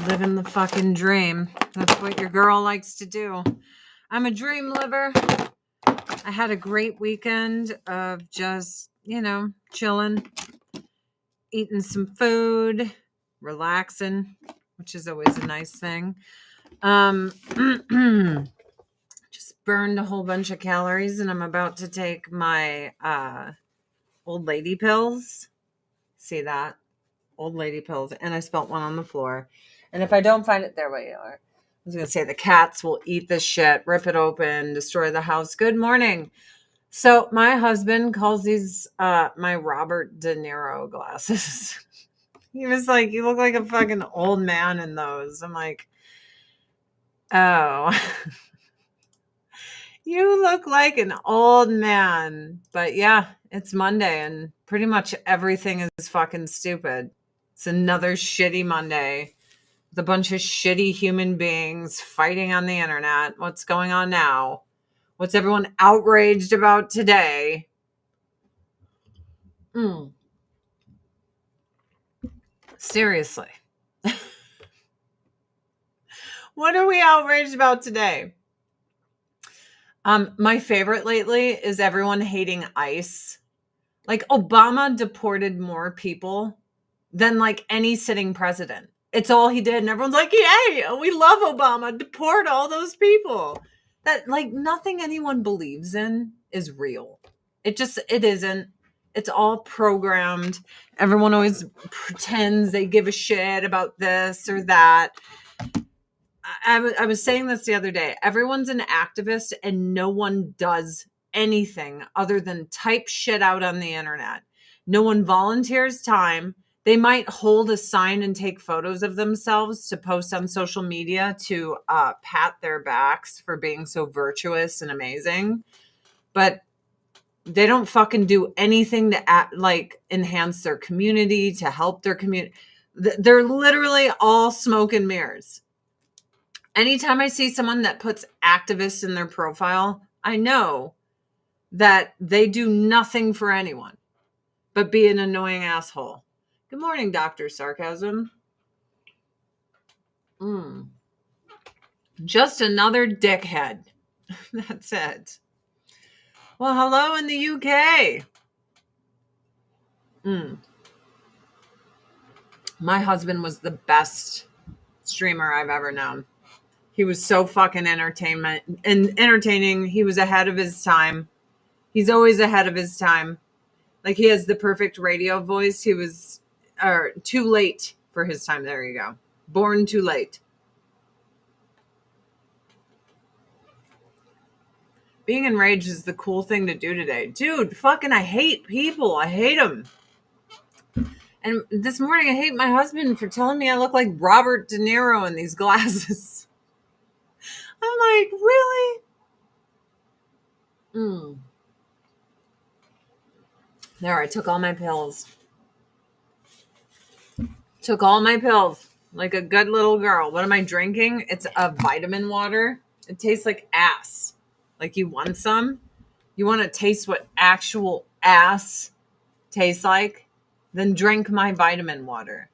Living the fucking dream. That's what your girl likes to do. I'm a dream liver. I had a great weekend of just, chilling, eating some food, relaxing, which is always a nice thing. Just burned a whole bunch of calories, and I'm about to take my old lady pills. See that? Old lady pills. And I spilled one on the floor. And if I don't find it, there we are. I was going to say the cats will eat this shit, rip it open, destroy the house. Good morning. So my husband calls these my Robert De Niro glasses. He was like, you look like a fucking old man in those. I'm like, oh, you look like an old man. But yeah, it's Monday and pretty much everything is fucking stupid. It's another shitty Monday. The bunch of shitty human beings fighting on the internet. What's going on now? What's everyone outraged about today? Seriously. What are we outraged about today? My favorite lately is everyone hating ICE. Like Obama deported more people than like any sitting president. It's all he did. And everyone's like, yay, we love Obama. Deport all those people. That like nothing anyone believes in is real. It isn't. It's all programmed. Everyone always pretends they give a shit about this or that. I was saying this the other day. Everyone's an activist and no one does anything other than type shit out on the internet. No one volunteers time. They might hold a sign and take photos of themselves to post on social media to pat their backs for being so virtuous and amazing. But they don't fucking do anything to enhance their community, to help their community. They're literally all smoke and mirrors. Anytime I see someone that puts activists in their profile, I know that they do nothing for anyone but be an annoying asshole. Good morning, Dr. Sarcasm. Just another dickhead. That's it. Well, hello in the UK. My husband was the best streamer I've ever known. He was so fucking entertaining. He was ahead of his time. He's always ahead of his time. Like he has the perfect radio voice. He was too late for his time. There you go. Born too late. Being enraged is the cool thing to do today. Dude, fucking I hate people. I hate them. And this morning I hate my husband for telling me I look like Robert De Niro in these glasses. I'm like, really? There, I took all my pills. Took all my pills like a good little girl. What am I drinking? It's a vitamin water. It tastes like ass. Like you want some? You want to taste what actual ass tastes like? Then drink my vitamin water.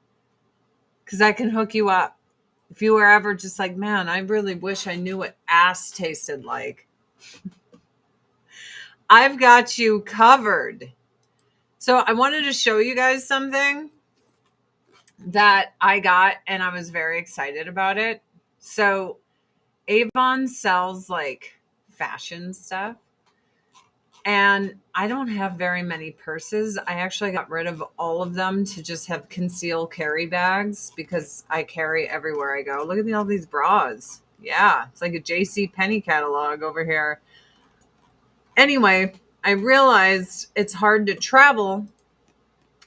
Because I can hook you up. If you were ever just like, man, I really wish I knew what ass tasted like. I've got you covered. So I wanted to show you guys something that I got and I was very excited about it. So Avon sells like fashion stuff. And I don't have very many purses. I actually got rid of all of them to just have conceal carry bags because I carry everywhere I go. Look at all these bras. Yeah, it's like a JCPenney catalog over here. Anyway, I realized it's hard to travel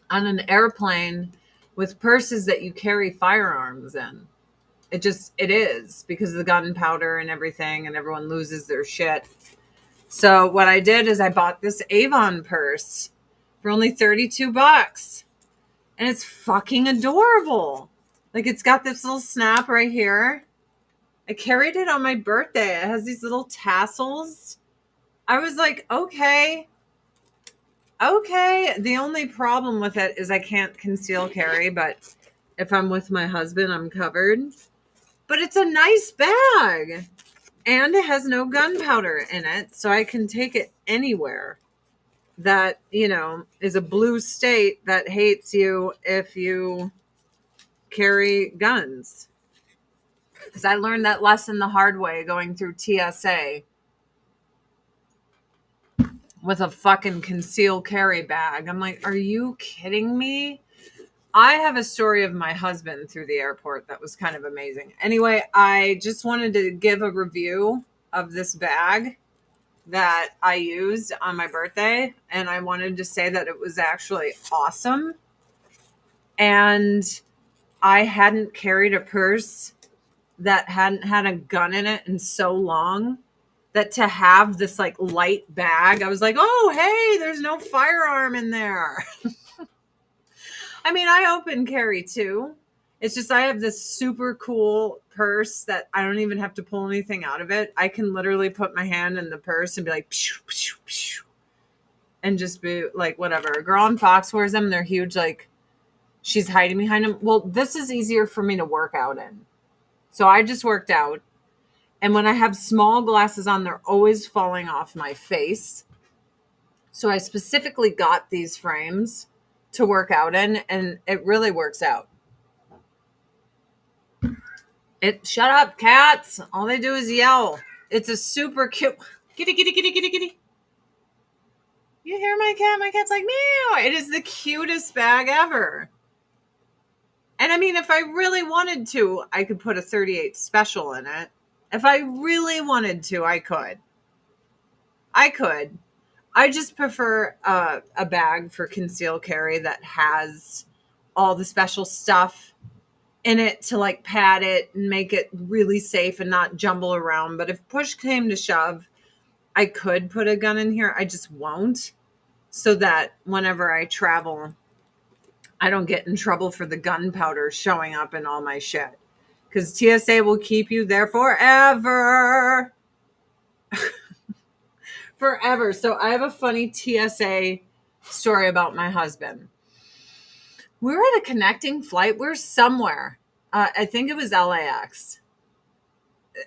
on an airplane with purses that you carry firearms in. It is because of the gunpowder and everything, and everyone loses their shit. So what I did is I bought this Avon purse for only $32. And it's fucking adorable. Like it's got this little snap right here. I carried it on my birthday. It has these little tassels. I was like, okay. The only problem with it is I can't conceal carry, but If I'm with my husband, I'm covered. But it's a nice bag. And it has no gunpowder in it, so I can take it anywhere that, is a blue state that hates you if you carry guns. Because I learned that lesson the hard way going through TSA with a fucking concealed carry bag. I'm like, are you kidding me? I have a story of my husband through the airport that was kind of amazing. Anyway, I just wanted to give a review of this bag that I used on my birthday, and I wanted to say that it was actually awesome. And I hadn't carried a purse that hadn't had a gun in it in so long that to have this like light bag, I was like, oh, hey, there's no firearm in there. I mean, I open carry too. It's just I have this super cool purse that I don't even have to pull anything out of it. I can literally put my hand in the purse and be like, pshoo, pshoo, pshoo, and just be like, whatever. A girl on Fox wears them. They're huge. Like, she's hiding behind them. Well, this is easier for me to work out in. So I just worked out. And when I have small glasses on, they're always falling off my face. So I specifically got these frames to work out in, and it really works out. Shut up, cats. All they do is yell. It's a super cute kitty, kitty, kitty, kitty, kitty. You hear my cat? My cat's like, meow. It is the cutest bag ever. And I mean, if I really wanted to, I could put a 38 special in it. If I really wanted to, I could. I just prefer a bag for concealed carry that has all the special stuff in it to like pad it and make it really safe and not jumble around. But if push came to shove, I could put a gun in here. I just won't, so that whenever I travel, I don't get in trouble for the gunpowder showing up in all my shit. Because TSA will keep you there forever. Forever. So I have a funny TSA story about my husband. We were at a connecting flight. We're somewhere. I think it was LAX.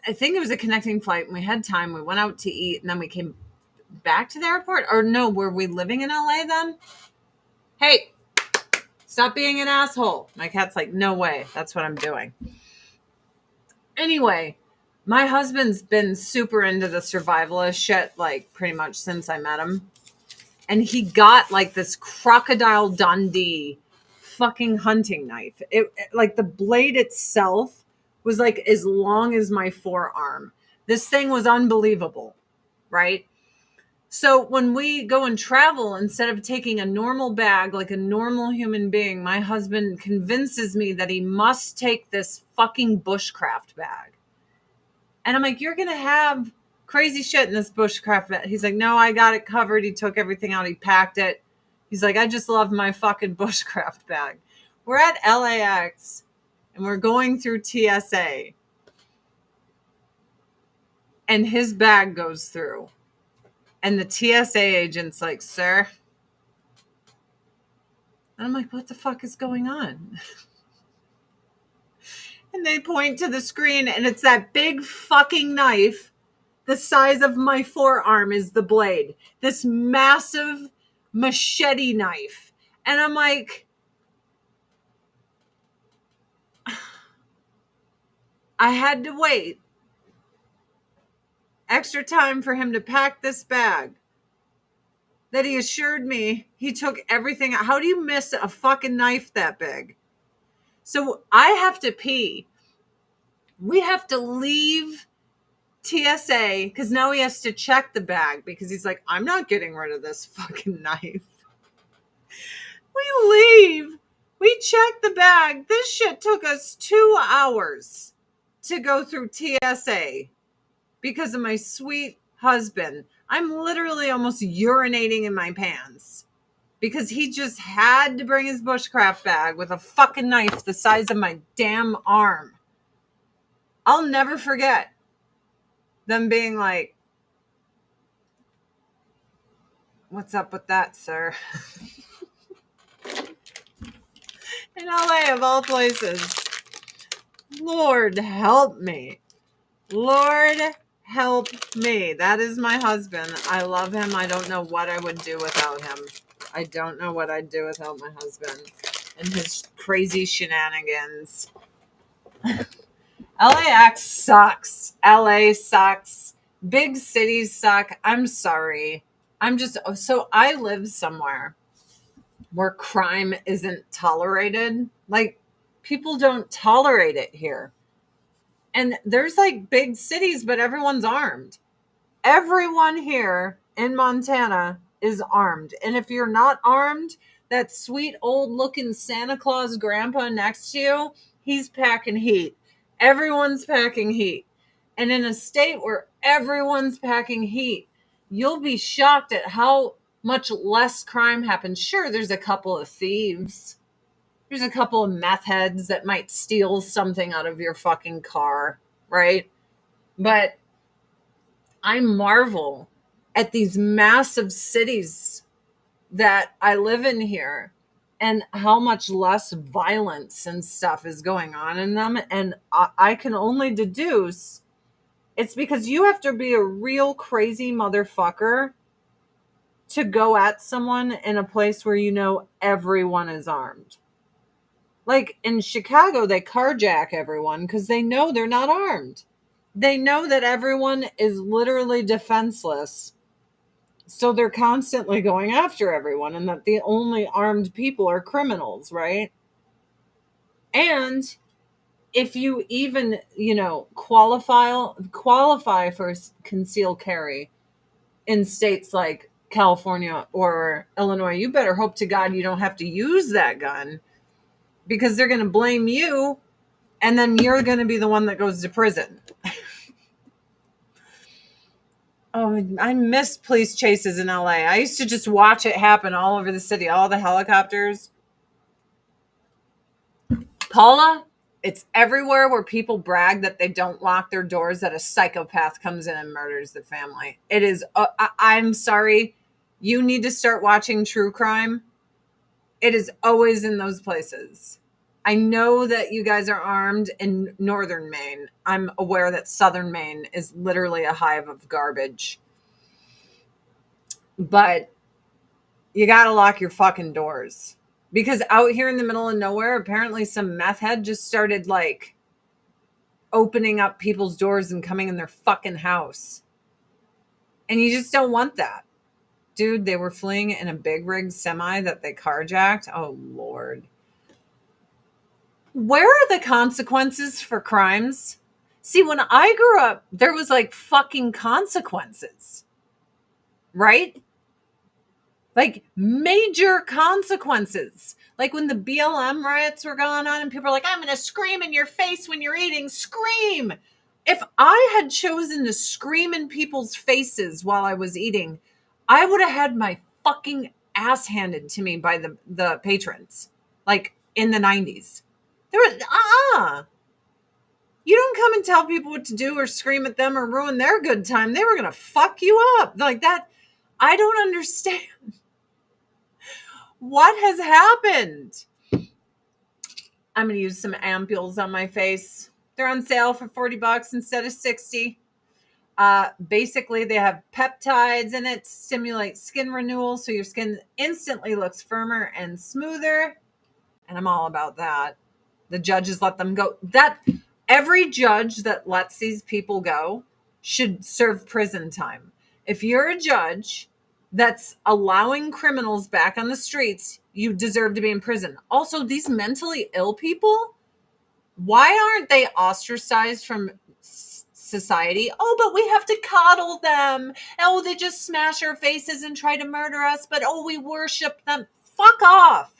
I think it was a connecting flight, and we had time. We went out to eat, and then we came back to the airport. Or no, were we living in LA then? Hey, stop being an asshole. My cat's like, no way. That's what I'm doing. Anyway, my husband's been super into the survivalist shit, like pretty much since I met him. And he got like this Crocodile Dundee fucking hunting knife. It like the blade itself was like as long as my forearm. This thing was unbelievable, right? So when we go and travel, instead of taking a normal bag like a normal human being, my husband convinces me that he must take this fucking bushcraft bag. And I'm like, you're going to have crazy shit in this bushcraft bag. He's like, no, I got it covered. He took everything out. He packed it. He's like, I just love my fucking bushcraft bag. We're at LAX and we're going through TSA. And his bag goes through. And the TSA agent's like, sir. And I'm like, what the fuck is going on? And they point to the screen and it's that big fucking knife. The size of my forearm is the blade. This massive machete knife. And I'm like, I had to wait extra time for him to pack this bag. That he assured me he took everything. How do you miss a fucking knife that big? So I have to pee. We have to leave TSA because now he has to check the bag because he's like, I'm not getting rid of this fucking knife. We leave. We check the bag. This shit took us 2 hours to go through TSA because of my sweet husband. I'm literally almost urinating in my pants because he just had to bring his bushcraft bag with a fucking knife the size of my damn arm. I'll never forget them being like, what's up with that, sir? In LA, of all places. Lord help me. Lord help me. That is my husband. I love him. I don't know what I would do without him. I don't know what I'd do without my husband and his crazy shenanigans. LAX sucks. LA sucks. Big cities suck. I'm sorry. So I live somewhere where crime isn't tolerated. Like, people don't tolerate it here. And there's like big cities, but everyone's armed. Everyone here in Montana is armed. And if you're not armed, that sweet old looking Santa Claus grandpa next to you, he's packing heat. Everyone's packing heat. And in a state where everyone's packing heat, you'll be shocked at how much less crime happens. Sure, there's a couple of thieves. There's a couple of meth heads that might steal something out of your fucking car, right? But I marvel at these massive cities that I live in here and how much less violence and stuff is going on in them. And I can only deduce it's because you have to be a real crazy motherfucker to go at someone in a place where you know everyone is armed. Like in Chicago, they carjack everyone because they know they're not armed. They know that everyone is literally defenseless. So they're constantly going after everyone and that the only armed people are criminals, right? And if you even, qualify for concealed carry in states like California or Illinois, you better hope to God you don't have to use that gun because they're going to blame you and then you're going to be the one that goes to prison. Oh, I miss police chases in LA. I used to just watch it happen all over the city, all the helicopters. Paula, it's everywhere where people brag that they don't lock their doors, that a psychopath comes in and murders the family. It is, I'm sorry, you need to start watching true crime. It is always in those places. I know that you guys are armed in northern Maine. I'm aware that southern Maine is literally a hive of garbage. But you got to lock your fucking doors. Because out here in the middle of nowhere, apparently some meth head just started like opening up people's doors and coming in their fucking house. And you just don't want that. Dude, they were fleeing in a big rig semi that they carjacked. Oh, Lord. Where are the consequences for crimes? See, when I grew up, there was like fucking consequences. Right? Like major consequences. Like when the BLM riots were going on and people are like, I'm going to scream in your face when you're eating. Scream. If I had chosen to scream in people's faces while I was eating, I would have had my fucking ass handed to me by the patrons. Like in the 90s. There was, you don't come and tell people what to do or scream at them or ruin their good time. They were going to fuck you up. Like that. I don't understand. What has happened? I'm going to use some ampules on my face. They're on sale for $40 instead of $60. Basically, they have peptides in it to stimulate skin renewal so your skin instantly looks firmer and smoother. And I'm all about that. The judges let them go. Every judge that lets these people go should serve prison time. If you're a judge that's allowing criminals back on the streets, you deserve to be in prison. Also, these mentally ill people, why aren't they ostracized from society? Oh, but we have to coddle them. Oh, they just smash our faces and try to murder us, but oh, we worship them. Fuck off.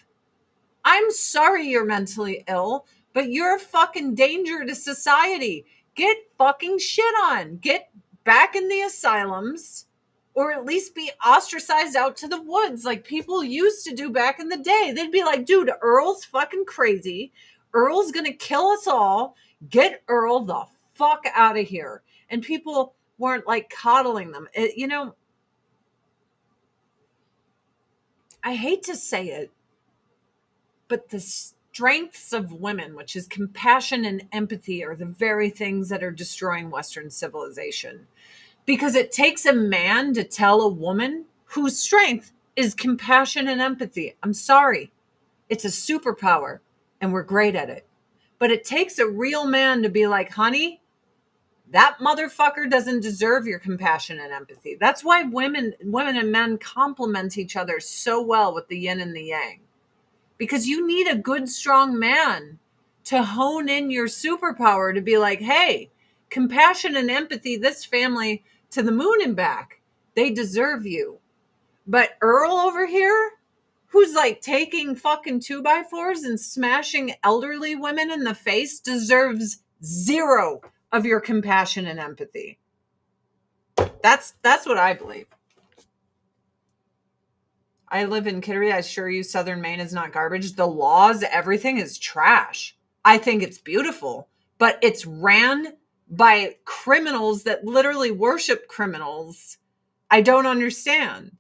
I'm sorry you're mentally ill, but you're a fucking danger to society. Get fucking shit on. Get back in the asylums. Or at least be ostracized out to the woods like people used to do back in the day. They'd be like, dude, Earl's fucking crazy. Earl's going to kill us all. Get Earl the fuck out of here. And people weren't like coddling them. I hate to say it, but strengths of women, which is compassion and empathy, are the very things that are destroying Western civilization. Because it takes a man to tell a woman whose strength is compassion and empathy. I'm sorry. It's a superpower and we're great at it. But it takes a real man to be like, honey, that motherfucker doesn't deserve your compassion and empathy. That's why women and men complement each other so well with the yin and the yang. Because you need a good, strong man to hone in your superpower to be like, hey, compassion and empathy, this family to the moon and back. They deserve you. But Earl over here, who's like taking fucking 2x4s and smashing elderly women in the face, deserves zero of your compassion and empathy. That's what I believe. I live in Kittery. I assure you, Southern Maine is not garbage. The laws, everything is trash. I think it's beautiful, but it's ran by criminals that literally worship criminals. I don't understand.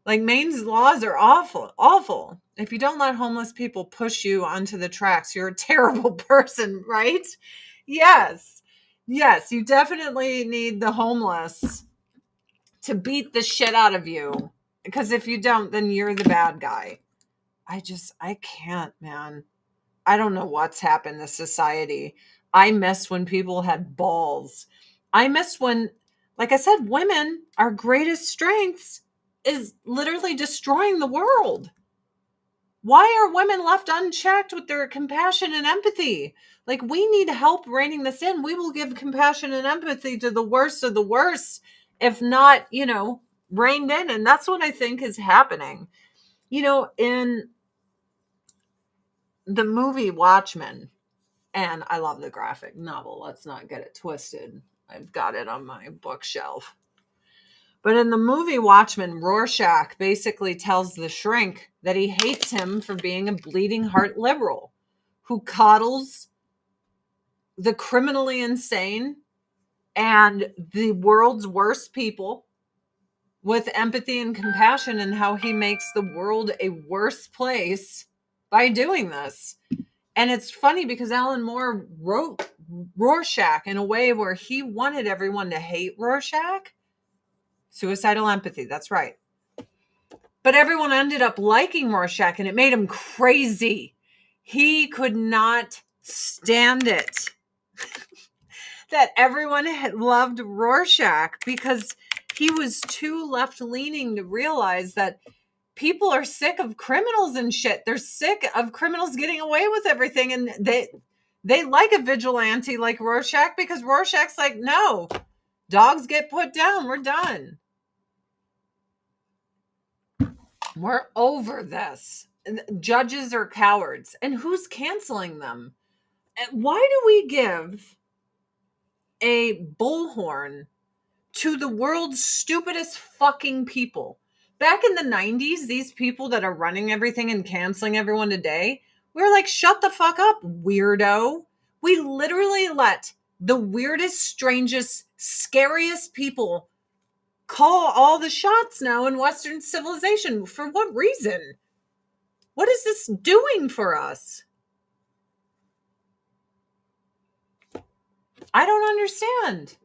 Like, Maine's laws are awful, awful. If you don't let homeless people push you onto the tracks, you're a terrible person, right? Yes. Yes, you definitely need the homeless to beat the shit out of you. Because if you don't, then you're the bad guy. I can't, man. I don't know what's happened to society. I miss when people had balls. I miss when, like I said, women, our greatest strengths is literally destroying the world. Why are women left unchecked with their compassion and empathy? Like, we need help reining this in. We will give compassion and empathy to the worst of the worst, if not, reined in. And that's what I think is happening. In the movie Watchmen, and I love the graphic novel, let's not get it twisted. I've got it on my bookshelf. But in the movie Watchmen, Rorschach basically tells the shrink that he hates him for being a bleeding heart liberal who coddles the criminally insane and the world's worst people with empathy and compassion, and how he makes the world a worse place by doing this. And it's funny because Alan Moore wrote Rorschach in a way where he wanted everyone to hate Rorschach. Suicidal empathy, that's right. But everyone ended up liking Rorschach, and it made him crazy. He could not stand it that everyone had loved Rorschach, because he was too left-leaning to realize that people are sick of criminals and shit. They're sick of criminals getting away with everything, and they like a vigilante like Rorschach, because Rorschach's like, no, dogs get put down. We're done. We're over this. Judges are cowards. And who's canceling them? And why do we give a bullhorn to the world's stupidest fucking people? Back in the 90s, these people that are running everything and canceling everyone today, we were like, shut the fuck up, weirdo. We literally let the weirdest, strangest, scariest people call all the shots now in Western civilization. For what reason? What is this doing for us? I don't understand.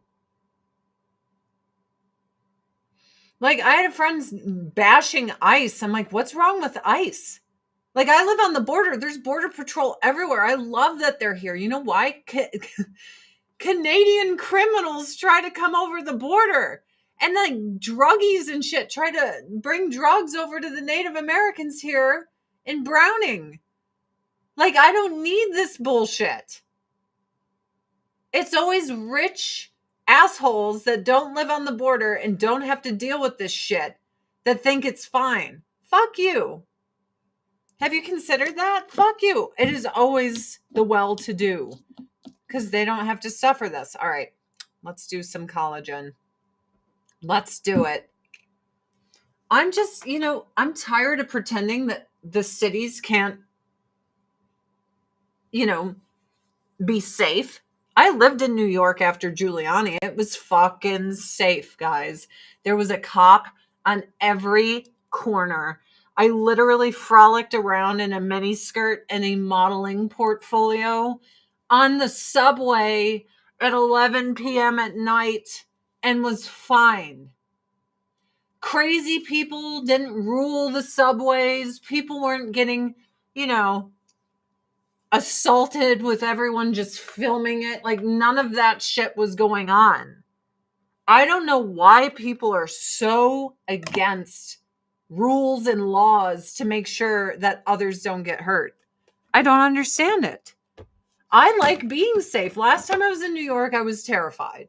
Like, I had friends bashing ICE. I'm like, what's wrong with ICE? Like, I live on the border. There's border patrol everywhere. I love that they're here. You know why? Canadian criminals try to come over the border. And like druggies and shit try to bring drugs over to the Native Americans here in Browning. Like, I don't need this bullshit. It's always rich assholes that don't live on the border and don't have to deal with this shit that think it's fine. Fuck you. Have you considered that? Fuck you. It is always the well-to-do, because they don't have to suffer this. All right, let's do some collagen. Let's do it. I'm just, I'm tired of pretending that the cities can't, be safe. I lived in New York after Giuliani. It was fucking safe, guys. There was a cop on every corner. I literally frolicked around in a mini skirt and a modeling portfolio on the subway at 11 p.m. at night and was fine. Crazy people didn't rule the subways. People weren't getting, assaulted with everyone just filming it. Like, none of that shit was going on. I don't know why people are so against rules and laws to make sure that others don't get hurt. I don't understand it. I like being safe. Last time I was in New York, I was terrified.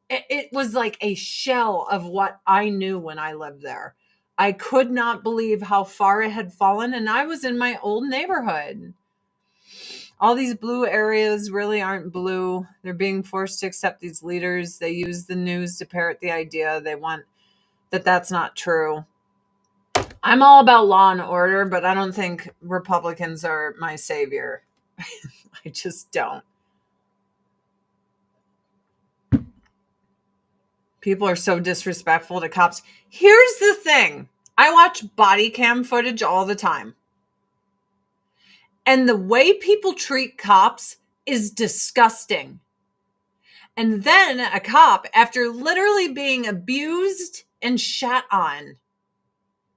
It was like a shell of what I knew when I lived there. I could not believe how far it had fallen, and I was in my old neighborhood. All these blue areas really aren't blue. They're being forced to accept these leaders. They use the news to parrot the idea. They want that's not true. I'm all about law and order, but I don't think Republicans are my savior. I just don't. People are so disrespectful to cops. Here's the thing. I watch body cam footage all the time. And the way people treat cops is disgusting. And then a cop, after literally being abused and shat on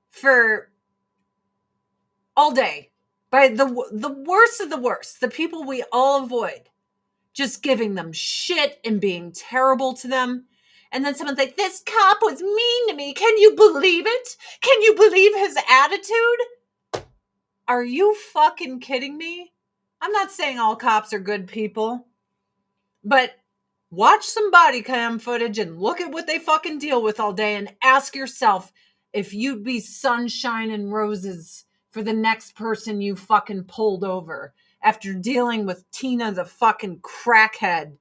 for all day by the worst of the worst, the people we all avoid, just giving them shit and being terrible to them. And then someone's like, this cop was mean to me. Can you believe it? Can you believe his attitude? Are you fucking kidding me? I'm not saying all cops are good people, but watch some body cam footage and look at what they fucking deal with all day and ask yourself if you'd be sunshine and roses for the next person you fucking pulled over after dealing with Tina the fucking crackhead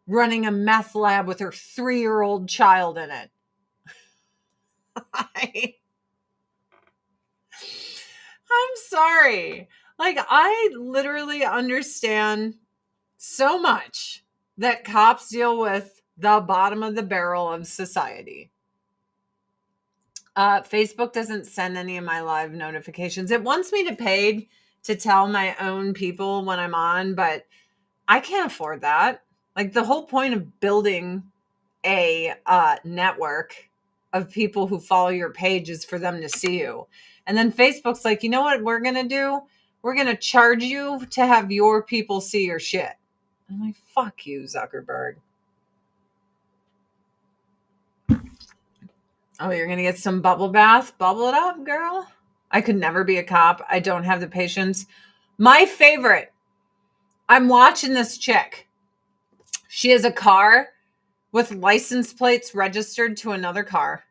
running a meth lab with her 3-year-old child in it. I'm sorry. Like, I literally understand so much that cops deal with the bottom of the barrel of society. Facebook doesn't send any of my live notifications. It wants me to pay to tell my own people when I'm on, but I can't afford that. Like, the whole point of building a network of people who follow your page is for them to see you. And then Facebook's like, you know what we're going to do? We're going to charge you to have your people see your shit. I'm like, fuck you, Zuckerberg. Oh, you're going to get some bubble bath? Bubble it up, girl. I could never be a cop. I don't have the patience. My favorite. I'm watching this chick. She has a car with license plates registered to another car.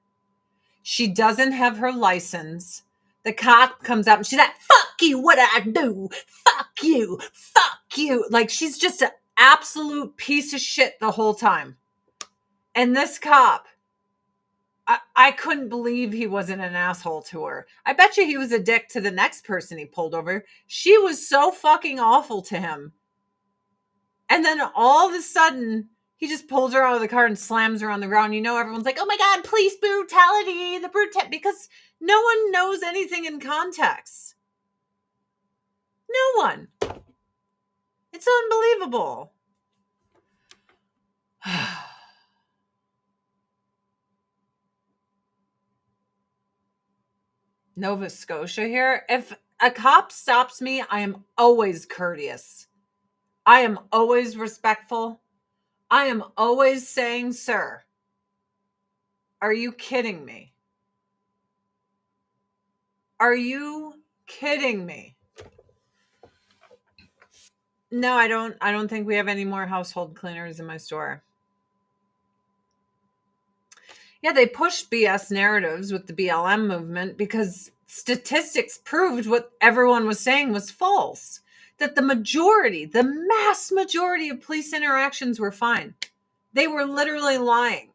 She doesn't have her license. The cop comes up and she's like, fuck you, what I do? Fuck you. Fuck you. Like, she's just an absolute piece of shit the whole time. And this cop, I couldn't believe he wasn't an asshole to her. I bet you he was a dick to the next person he pulled over. She was so fucking awful to him. And then all of a sudden, he just pulls her out of the car and slams her on the ground. You know, everyone's like, oh my God, police brutality, because no one knows anything in context. No one. It's unbelievable. Nova Scotia here. If a cop stops me, I am always courteous. I am always respectful. I am always saying, sir, are you kidding me? Are you kidding me? No, I don't think we have any more household cleaners in my store. Yeah, they pushed BS narratives with the BLM movement because statistics proved what everyone was saying was false. That the mass majority of police interactions were fine. They were literally lying.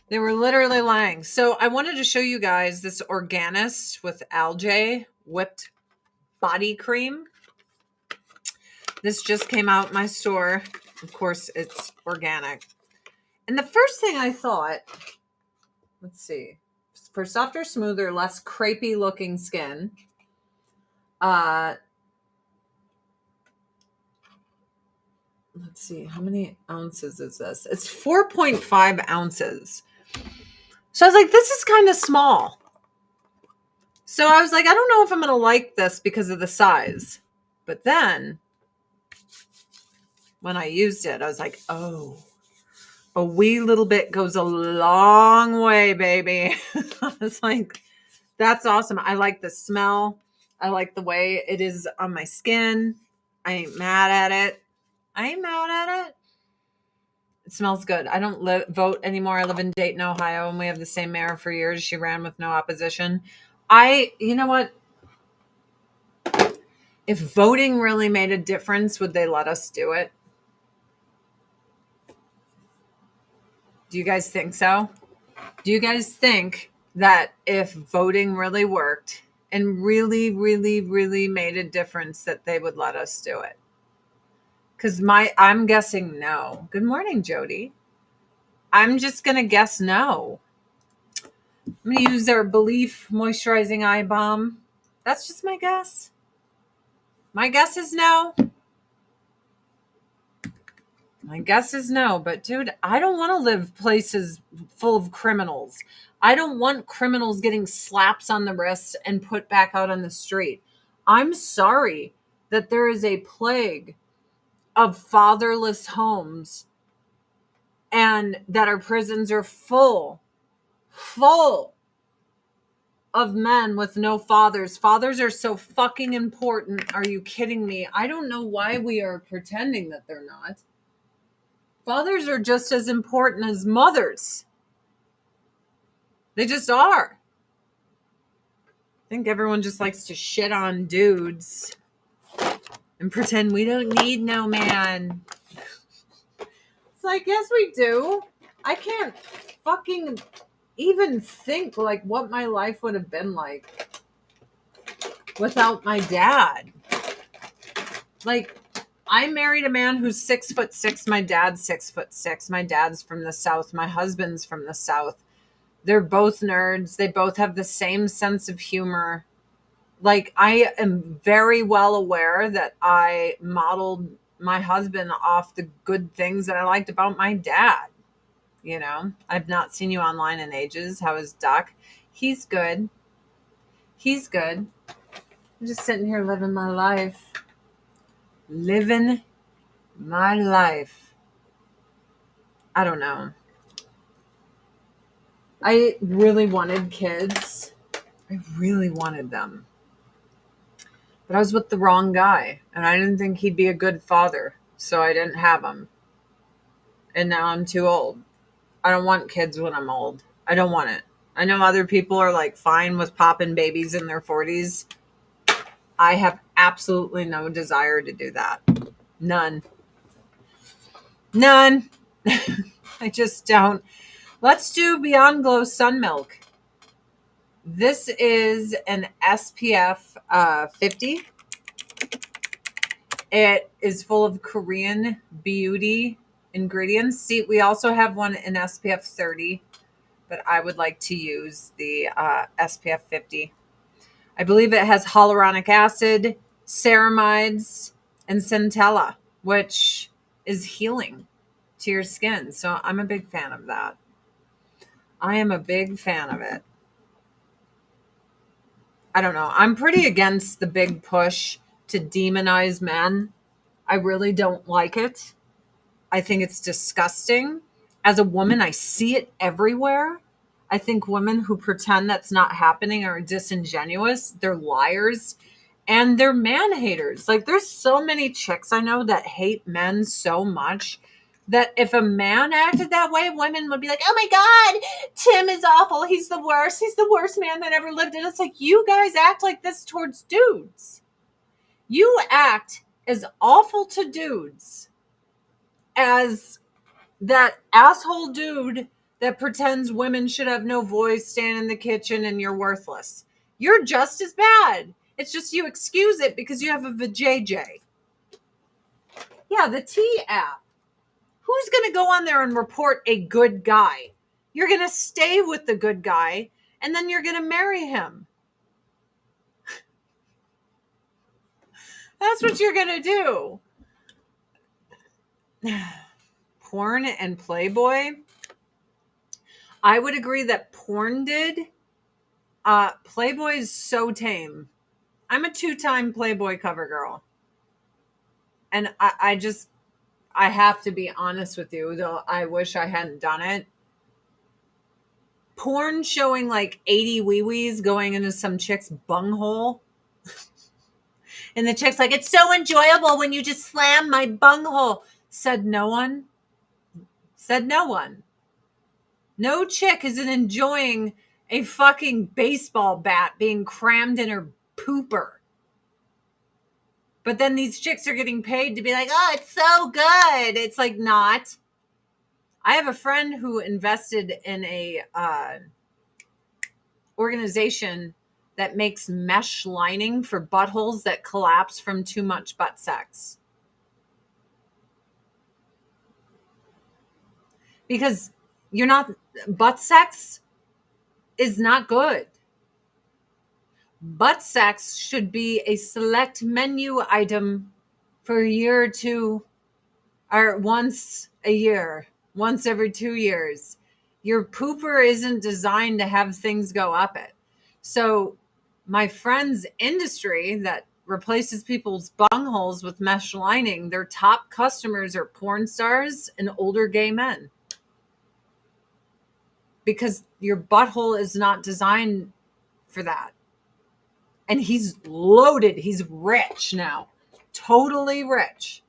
They were literally lying. So I wanted to show you guys this Organist with algae whipped body cream. This just came out in my store. Of course, it's organic. And the first thing I thought, let's see, for softer, smoother, less crepey looking skin, let's see, how many ounces is this? It's 4.5 ounces. So I was like, this is kind of small. So I was like, I don't know if I'm going to like this because of the size. But then when I used it, I was like, oh, a wee little bit goes a long way, baby. I was like, that's awesome. I like the smell. I like the way it is on my skin. I ain't mad at it. It smells good. I don't vote anymore. I live in Dayton, Ohio, and we have the same mayor for years. She ran with no opposition. You know what? If voting really made a difference, would they let us do it? Do you guys think so? Do you guys think that if voting really worked and really, really, really made a difference, that they would let us do it? Because I'm guessing no. Good morning, Jody. I'm just going to guess no. I'm going to use their Belief Moisturizing Eye Balm. That's just my guess. My guess is no. My guess is no. But, dude, I don't want to live places full of criminals. I don't want criminals getting slaps on the wrists and put back out on the street. I'm sorry that there is a plague of fatherless homes and that our prisons are full of men with no fathers. Fathers are so fucking important. Are you kidding me? I don't know why we are pretending that they're not. Fathers are just as important as mothers. They just are. I think everyone just likes to shit on dudes and pretend we don't need no man. It's like, yes, we do. I can't fucking even think like what my life would have been like without my dad. Like, I married a man who's 6'6". My dad's 6'6". My dad's from the South. My husband's from the South. They're both nerds. They both have the same sense of humor. Like, I am very well aware that I modeled my husband off the good things that I liked about my dad. You know, I've not seen you online in ages. How is Doc? He's good. He's good. I'm just sitting here living my life. Living my life. I don't know. I really wanted kids. I really wanted them. But I was with the wrong guy, and I didn't think he'd be a good father, so I didn't have him. And now I'm too old. I don't want kids when I'm old. I don't want it. I know other people are like fine with popping babies in their 40s. I have absolutely no desire to do that. None. I just don't. Let's do Beyond Glow Sun Milk. This is an SPF 50. It is full of Korean beauty ingredients. See, we also have one in SPF 30, but I would like to use the SPF 50. I believe it has hyaluronic acid, ceramides, and centella, which is healing to your skin. So I'm a big fan of that. I am a big fan of it. I don't know. I'm pretty against the big push to demonize men. I really don't like it. I think it's disgusting. As a woman, I see it everywhere. I think women who pretend that's not happening are disingenuous. They're liars. And they're man haters. Like, there's so many chicks I know that hate men so much that if a man acted that way, women would be like, oh my God, Tim is awful. He's the worst. He's the worst man that ever lived. And it's like, you guys act like this towards dudes. You act as awful to dudes as that asshole dude that pretends women should have no voice, stand in the kitchen, and you're worthless. You're just as bad. It's just you excuse it because you have a vajayjay. Yeah, the T app. Who's going to go on there and report a good guy? You're going to stay with the good guy, and then you're going to marry him. That's what you're going to do. Porn and Playboy. I would agree that porn did. Playboy is so tame. I'm a 2-time Playboy cover girl. And I have to be honest with you, though I wish I hadn't done it. Porn showing like 80 wee-wees going into some chick's bunghole. And the chick's like, it's so enjoyable when you just slam my bunghole. Said no one. Said no one. No chick isn't enjoying a fucking baseball bat being crammed in her pooper. But then these chicks are getting paid to be like, oh, it's so good. It's like not. I have a friend who invested in a organization that makes mesh lining for buttholes that collapse from too much butt sex. Because butt sex is not good. Butt sex should be a select menu item for a year or two, or once a year, once every 2 years. Your pooper isn't designed to have things go up it. So my friend's industry that replaces people's bungholes with mesh lining, their top customers are porn stars and older gay men. Because your butthole is not designed for that. And he's loaded. He's rich now. Totally rich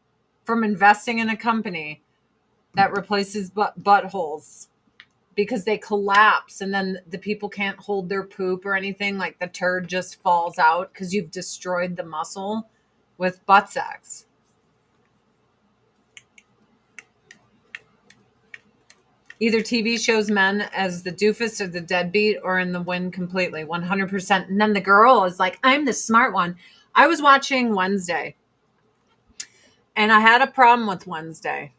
from investing in a company that replaces buttholes because they collapse and then the people can't hold their poop or anything. Like the turd just falls out because you've destroyed the muscle with butt sex. Either TV shows men as the doofus or the deadbeat or in the wind completely, 100%. And then the girl is like, I'm the smart one. I was watching Wednesday and I had a problem with Wednesday.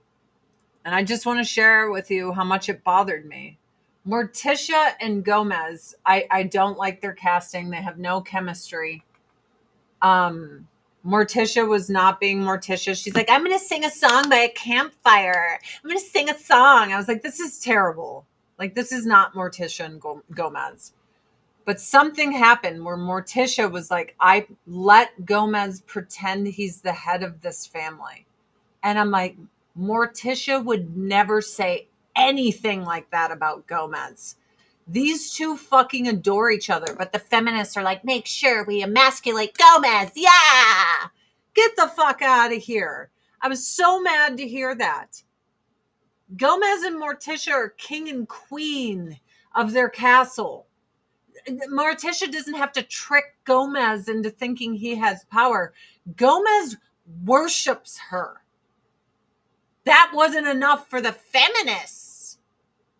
And I just want to share with you how much it bothered me. Morticia and Gomez, I don't like their casting. They have no chemistry. Morticia was not being Morticia. She's like, I'm going to sing a song by a campfire. I'm going to sing a song. I was like, this is terrible. Like, this is not Morticia and Gomez. But something happened where Morticia was like, I let Gomez pretend he's the head of this family. And I'm like, Morticia would never say anything like that about Gomez. These two fucking adore each other, but the feminists are like, make sure we emasculate Gomez. Yeah. Get the fuck out of here. I was so mad to hear that. Gomez and Morticia are king and queen of their castle. Morticia doesn't have to trick Gomez into thinking he has power. Gomez worships her. That wasn't enough for the feminists.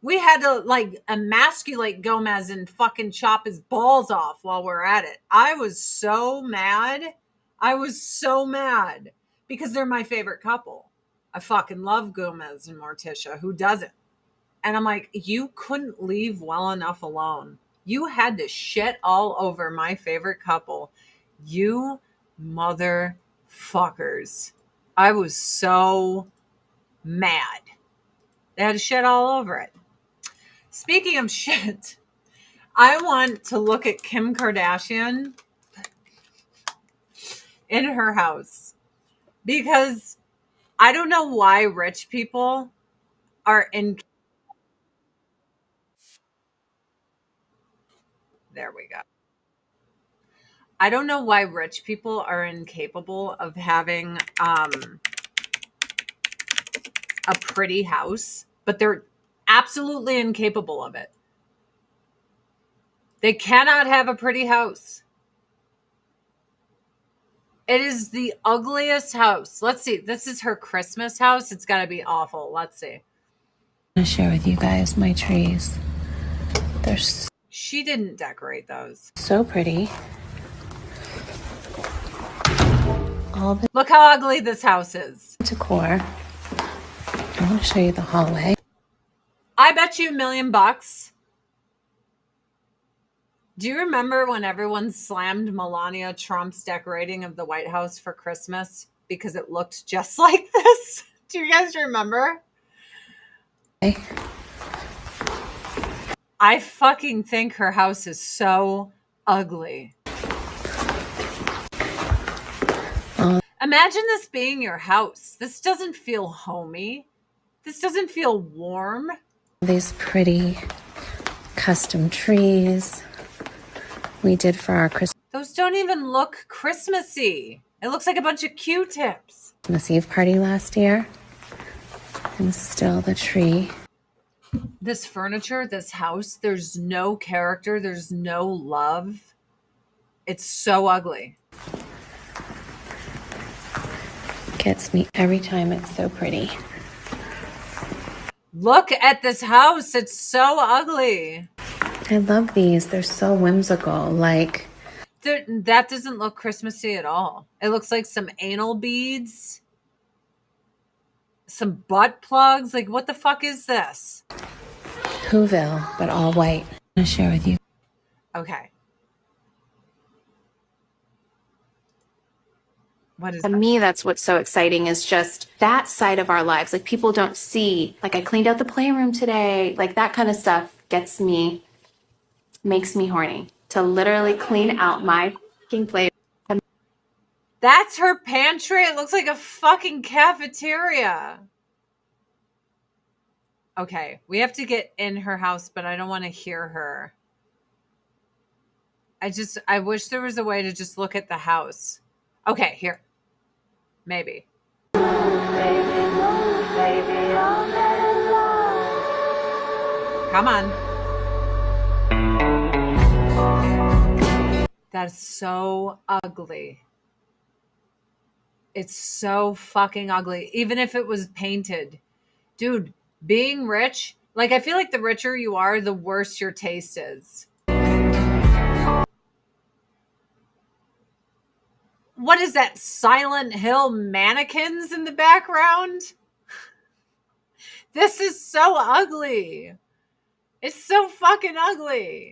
We had to like emasculate Gomez and fucking chop his balls off while we're at it. I was so mad. Because they're my favorite couple. I fucking love Gomez and Morticia. Who doesn't? And I'm like, you couldn't leave well enough alone. You had to shit all over my favorite couple. You motherfuckers. I was so mad. They had to shit all over it. Speaking of shit, I want to look at Kim Kardashian in her house because I don't know why rich people are in. There we go. I don't know why rich people are incapable of having a pretty house, but they're absolutely incapable of it. They cannot have a pretty house. It is the ugliest house. Let's see. This is her Christmas house. It's got to be awful. Let's see. I'm going to share with you guys my trees. They're She didn't decorate those. so pretty. All the Look how ugly this house is. decor. want to show you the hallway. I bet you $1,000,000. Do you remember when everyone slammed Melania Trump's decorating of the White House for Christmas because it looked just like this? Do you guys remember? Okay. I fucking think her house is so ugly. Imagine this being your house. This doesn't feel homey. This doesn't feel warm. These pretty custom trees we did for our Those don't even look Christmassy. It looks like a bunch of Q-tips. Christmas Eve party last year. And still the tree. This furniture, this house, there's no character. There's no love. It's so ugly. Gets me every time. It's so pretty. Look at this house. It's so ugly. I love these. They're so whimsical. Like, that doesn't look Christmassy at all. It looks like some anal beads, some butt plugs. Like, what the fuck is this? Whoville, but all white. I'm going to share with you. Okay. What is To that? me, that's what's so exciting is just that side of our lives. Like people don't see, like I cleaned out the playroom today, like that kind of stuff makes me horny to literally clean out my fucking play. That's her pantry. It looks like a fucking cafeteria. Okay, we have to get in her house, but I don't want to hear her. I wish there was a way to just look at the house. Okay, here. Maybe. Come on. That's so ugly. It's so fucking ugly. Even if it was painted. Dude, being rich, like I feel like the richer you are, the worse your taste is. What is that? Silent Hill mannequins in the background? This is so ugly. It's so fucking ugly.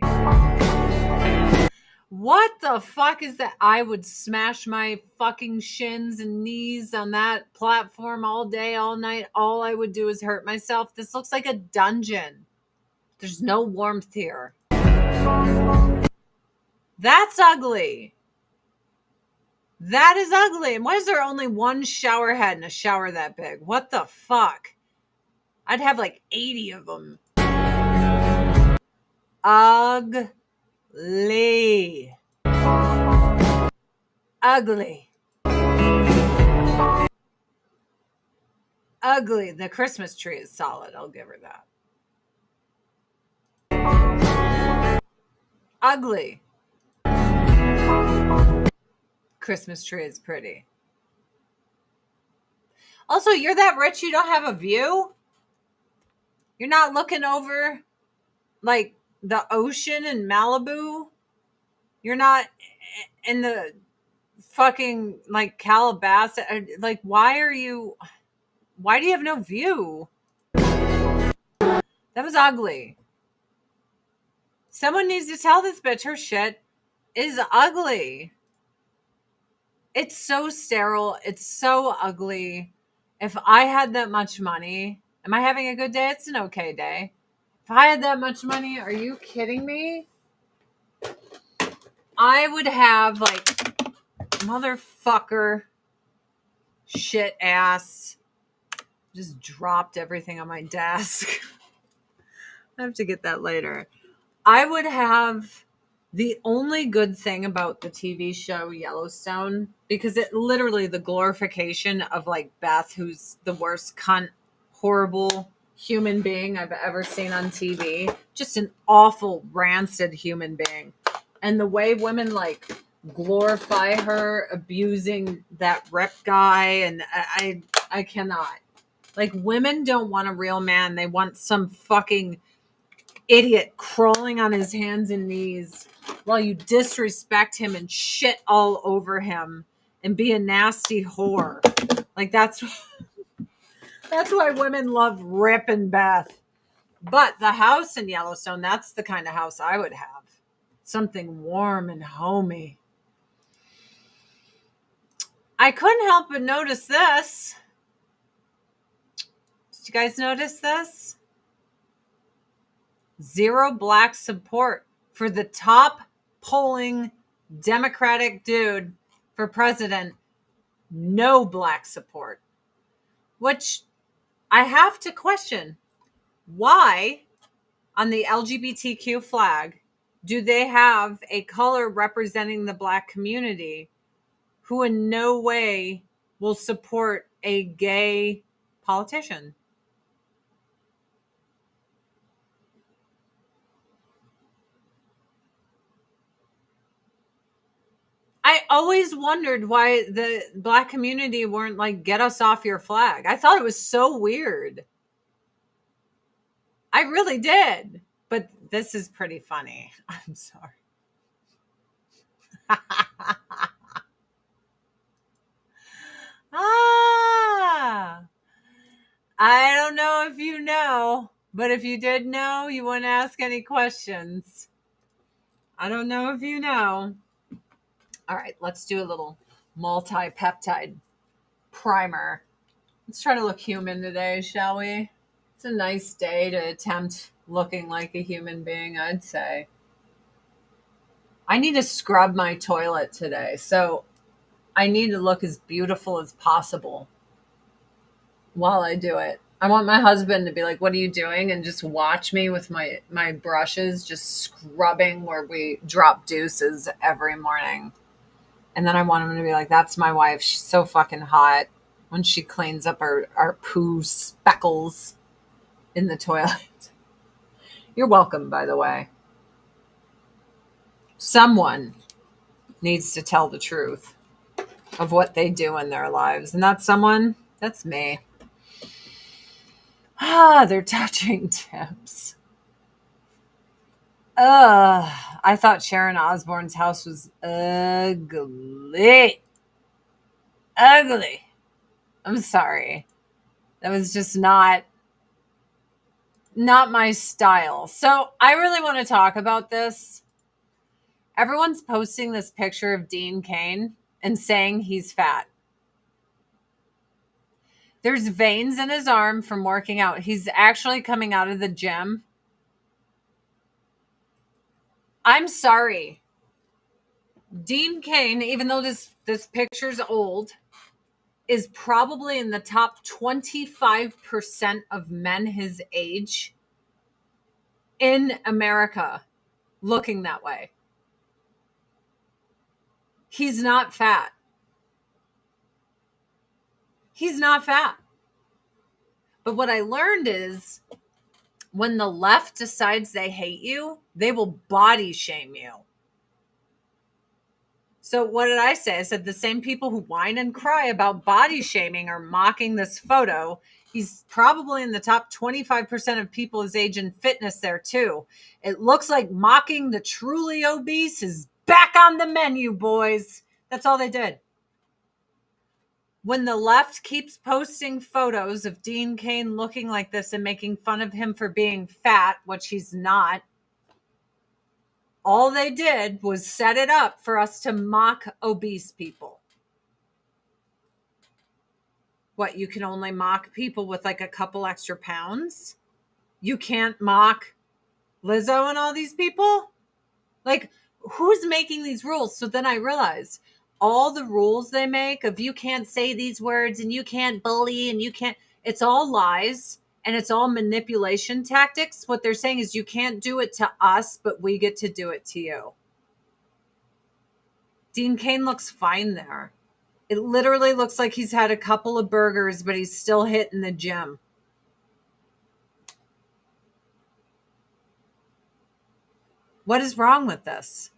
What the fuck is that? I would smash my fucking shins and knees on that platform all day, all night. All I would do is hurt myself. This looks like a dungeon. There's no warmth here. That's ugly. That is ugly. And why is there only one shower head in a shower that big? What the fuck? I'd have like 80 of them. Ugly. Ugly. Ugly. The Christmas tree is solid. I'll give her that. Ugly. Christmas tree is pretty. Also, you're that rich you don't have a view? You're not looking over like the ocean in Malibu? You're not in the fucking like Calabasas? Like, why do you have no view? That was ugly. Someone needs to tell this bitch her shit is ugly. It's so sterile. It's so ugly. If I had that much money, am I having a good day? It's an okay day. If I had that much money, are you kidding me? I would have like motherfucker shit ass. Just dropped everything on my desk. I have to get that later. I would have the only good thing about the TV show Yellowstone, because it literally the glorification of like Beth, who's the worst cunt, horrible human being I've ever seen on TV. Just an awful, rancid human being. And the way women like glorify her abusing that rep guy, and I cannot. Like, women don't want a real man. They want some fucking idiot crawling on his hands and knees while you disrespect him and shit all over him and be a nasty whore. Like, that's That's why women love Rip and Beth. But the house in Yellowstone, that's the kind of house I would have. Something warm and homey. I couldn't help but notice this. Did you guys notice this? Zero black support for the top polling Democratic dude for president. No black support. Which I have to question. Why, on the LGBTQ flag, do they have a color representing the black community who in no way will support a gay politician? I always wondered why the black community weren't like, get us off your flag. I thought it was so weird. I really did. But this is pretty funny. I'm sorry. I don't know if you know, but if you did know, you wouldn't ask any questions. I don't know if you know. All right, let's do a little multi-peptide primer. Let's try to look human today, shall we? It's a nice day to attempt looking like a human being, I'd say. I need to scrub my toilet today, so I need to look as beautiful as possible while I do it. I want my husband to be like, what are you doing? And just watch me with my brushes, just scrubbing where we drop deuces every morning. And then I want him to be like, that's my wife. She's so fucking hot when she cleans up our poo speckles in the toilet. You're welcome, by the way. Someone needs to tell the truth of what they do in their lives. And that someone, that's me. They're touching tips. I thought Sharon Osbourne's house was ugly. Ugly. I'm sorry. That was just not my style. So I really want to talk about this. Everyone's posting this picture of Dean Cain and saying he's fat. There's veins in his arm from working out. He's actually coming out of the gym. I'm sorry. Dean Cain, even though this picture's old, is probably in the top 25% of men his age in America looking that way. He's not fat. He's not fat. But what I learned is when the left decides they hate you, they will body shame you. So what did I say? I said the same people who whine and cry about body shaming are mocking this photo. He's probably in the top 25% of people his age in fitness there too. It looks like mocking the truly obese is back on the menu, boys. That's all they did. When the left keeps posting photos of Dean Cain looking like this and making fun of him for being fat, which he's not, all they did was set it up for us to mock obese people. What, you can only mock people with like a couple extra pounds? You can't mock Lizzo and all these people? Like, who's making these rules? So then I realized all the rules they make of you can't say these words and you can't bully and you can't, it's all lies and it's all manipulation tactics. What they're saying is you can't do it to us, but we get to do it to you. Dean Cain looks fine there. It literally looks like he's had a couple of burgers, but he's still hitting the gym. What is wrong with this?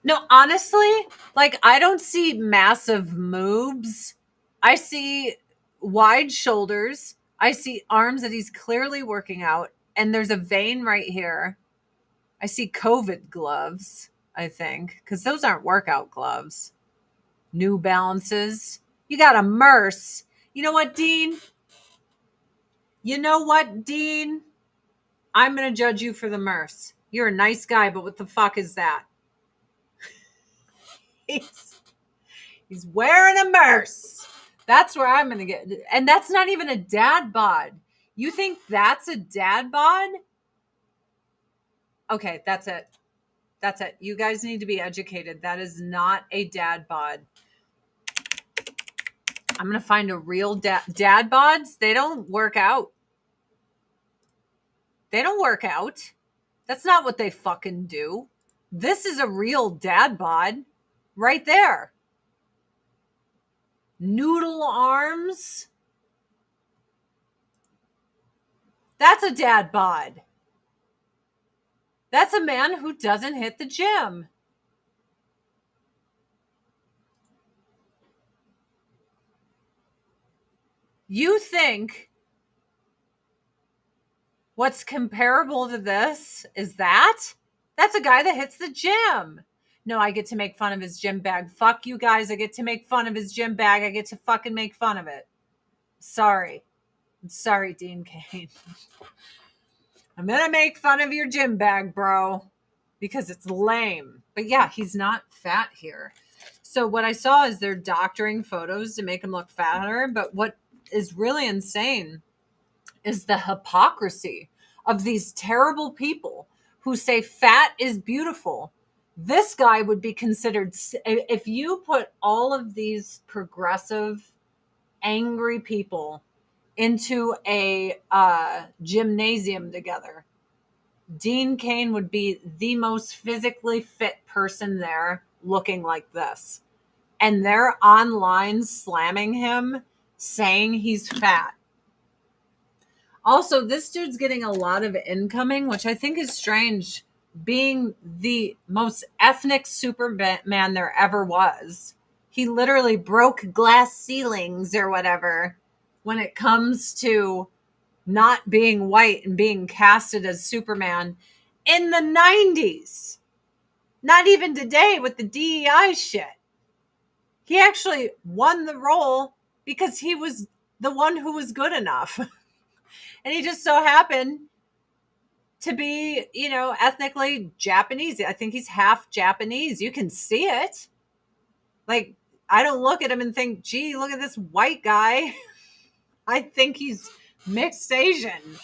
No, honestly, like I don't see massive moves. I see wide shoulders. I see arms that he's clearly working out. And there's a vein right here. I see COVID gloves, I think, because those aren't workout gloves. New Balances. You got a Merce. You know what, Dean? I'm going to judge you for the Merce. You're a nice guy, but what the fuck is that? He's wearing a Merce. That's where I'm going to get. And that's not even a dad bod. You think that's a dad bod? Okay, that's it. That's it. You guys need to be educated. That is not a dad bod. I'm going to find a real dad bods. They don't work out. They don't work out. That's not what they fucking do. This is a real dad bod right there. Noodle arms. That's a dad bod. That's a man who doesn't hit the gym. You think what's comparable to this is that? That's a guy that hits the gym. No, I get to make fun of his gym bag. Fuck you guys. I get to make fun of his gym bag. I get to fucking make fun of it. Sorry. I'm sorry, Dean Cain. I'm going to make fun of your gym bag, bro, because it's lame. But yeah, he's not fat here. So what I saw is they're doctoring photos to make him look fatter. But what is really insane is the hypocrisy of these terrible people who say fat is beautiful. This guy would be considered, if you put all of these progressive, angry people into a gymnasium together, Dean Cain would be the most physically fit person there, looking like this. And they're online slamming him, saying he's fat. Also, this dude's getting a lot of incoming, which I think is strange, being the most ethnic Superman there ever was. He literally broke glass ceilings or whatever when it comes to not being white and being casted as Superman in the 90s. Not even today with the DEI shit. He actually won the role because he was the one who was good enough. And he just so happened to be, ethnically Japanese. I think he's half Japanese. You can see it. Like, I don't look at him and think, gee, look at this white guy. I think he's mixed Asian,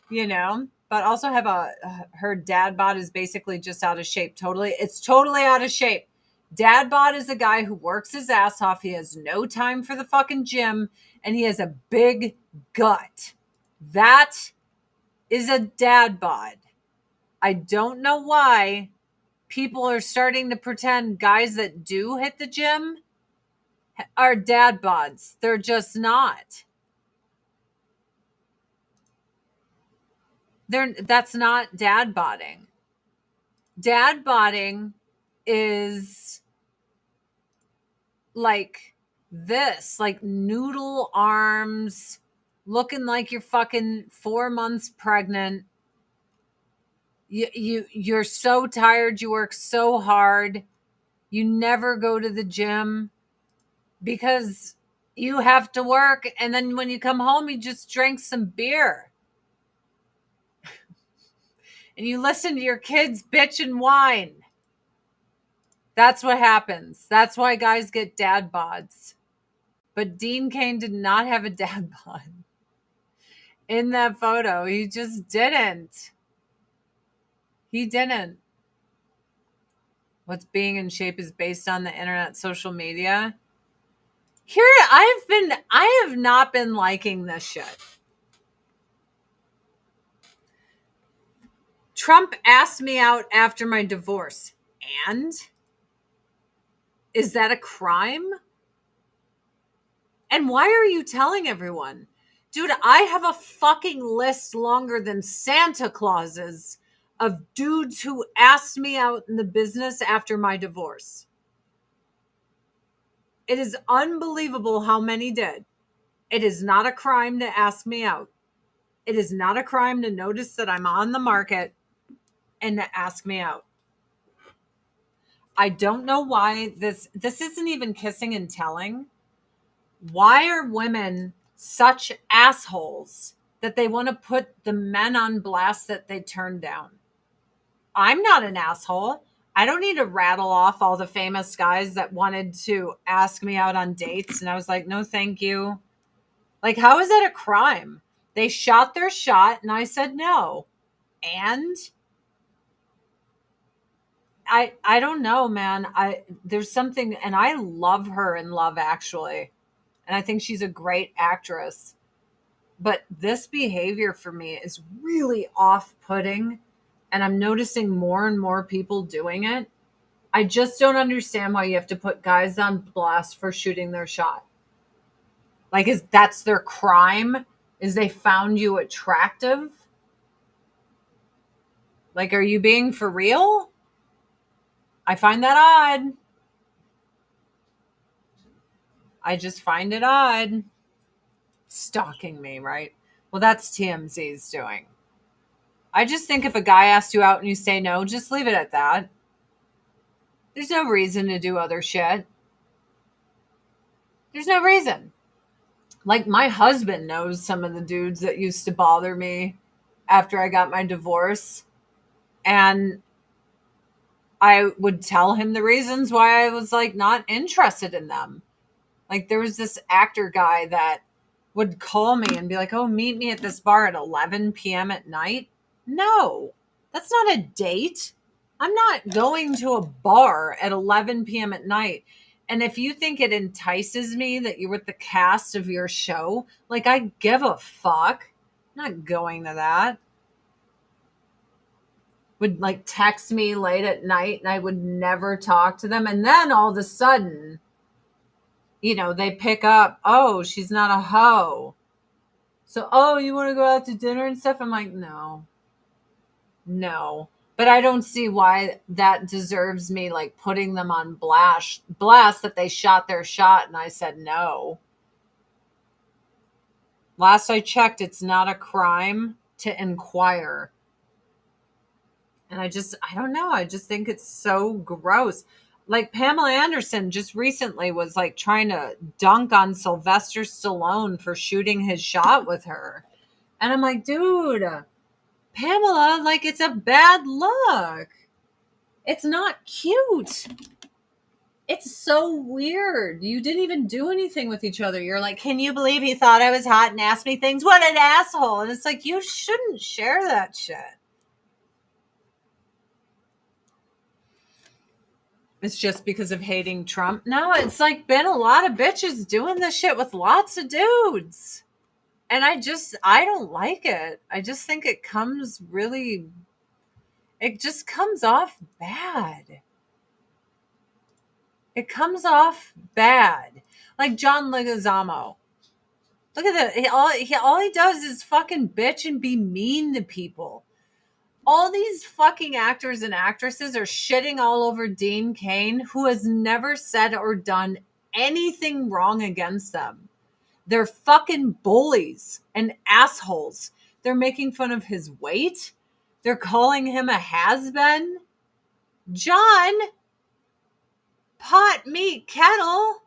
but also have her dad bod is basically just out of shape. It's totally out of shape. Dad bod is a guy who works his ass off. He has no time for the fucking gym and he has a big gut. That is a dad bod. I don't know why people are starting to pretend guys that do hit the gym are dad bods. They're just not. That's not dad bodding. Dad bodding is like this, like noodle arms, looking like you're fucking 4 months pregnant. You're so tired. You work so hard. You never go to the gym because you have to work. And then when you come home, you just drink some beer. And you listen to your kids bitch and whine. That's what happens. That's why guys get dad bods. But Dean Cain did not have a dad bod in that photo. He just didn't. He didn't. What's being in shape is based on the internet, social media. Here, I have not been liking this shit. Trump asked me out after my divorce. And? Is that a crime? And why are you telling everyone? Dude, I have a fucking list longer than Santa Claus's of dudes who asked me out in the business after my divorce. It is unbelievable how many did. It is not a crime to ask me out. It is not a crime to notice that I'm on the market and to ask me out. I don't know why this isn't even kissing and telling. Why are women such assholes that they want to put the men on blast that they turn down? I'm not an asshole. I don't need to rattle off all the famous guys that wanted to ask me out on dates. And I was like, no, thank you. Like, how is that a crime? They shot their shot and I said no. And I don't know, man. There's something, and I love her in Love Actually. And I think she's a great actress. But this behavior for me is really off-putting. And I'm noticing more and more people doing it. I just don't understand why you have to put guys on blast for shooting their shot. Like, that's their crime? Is they found you attractive? Like, are you being for real? I find that odd. I just find it odd. Stalking me, right? Well, that's TMZ's doing. I just think if a guy asks you out and you say no, just leave it at that. There's no reason to do other shit. There's no reason. Like, my husband knows some of the dudes that used to bother me after I got my divorce. And I would tell him the reasons why I was like not interested in them. Like, there was this actor guy that would call me and be like, oh, meet me at this bar at 11 p.m. at night. No, that's not a date. I'm not going to a bar at 11 p.m. at night. And if you think it entices me that you're with the cast of your show, like, I give a fuck. I'm not going to that. Would like text me late at night and I would never talk to them. And then all of a sudden, they pick up, oh, she's not a hoe. So, oh, you want to go out to dinner and stuff? I'm like, no. But I don't see why that deserves me like putting them on blast that they shot their shot and I said no. Last I checked, it's not a crime to inquire. And I don't know. I just think it's so gross. Like, Pamela Anderson just recently was like trying to dunk on Sylvester Stallone for shooting his shot with her. And I'm like, dude, Pamela, like, it's a bad look. It's not cute. It's so weird. You didn't even do anything with each other. You're like, can you believe he thought I was hot and asked me things? What an asshole. And it's like, you shouldn't share that shit. It's just because of hating Trump. No, it's like been a lot of bitches doing this shit with lots of dudes. And I don't like it. I just think it just comes off bad. It comes off bad. Like John Leguizamo. Look at that. All he does is fucking bitch and be mean to people. All these fucking actors and actresses are shitting all over Dean Cain, who has never said or done anything wrong against them. They're fucking bullies and assholes. They're making fun of his weight. They're calling him a has-been. John, pot, meat, kettle.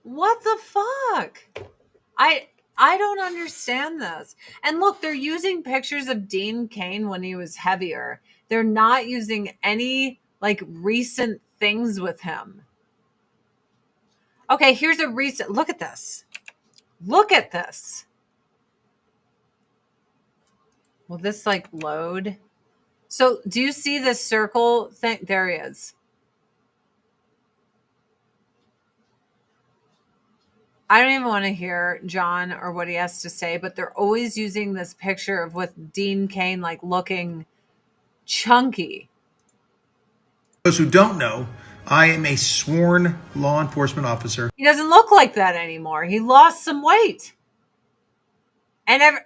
What the fuck? I don't understand this. And look, they're using pictures of Dean Cain when he was heavier. They're not using any like recent things with him. Okay, here's a recent. Look at this. Look at this. Will this like load? So do you see this circle thing? There he is. I don't even want to hear John or what he has to say, but they're always using this picture of with Dean Cain like looking chunky. Those who don't know, I am a sworn law enforcement officer. He doesn't look like that anymore. He lost some weight. And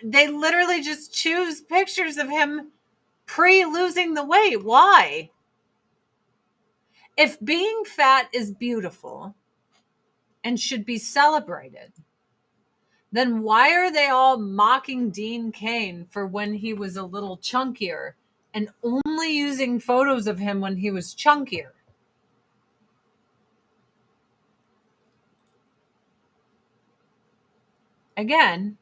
they literally just choose pictures of him pre-losing the weight. Why? If being fat is beautiful and should be celebrated, then why are they all mocking Dean Cain for when he was a little chunkier and only using photos of him when he was chunkier. Again,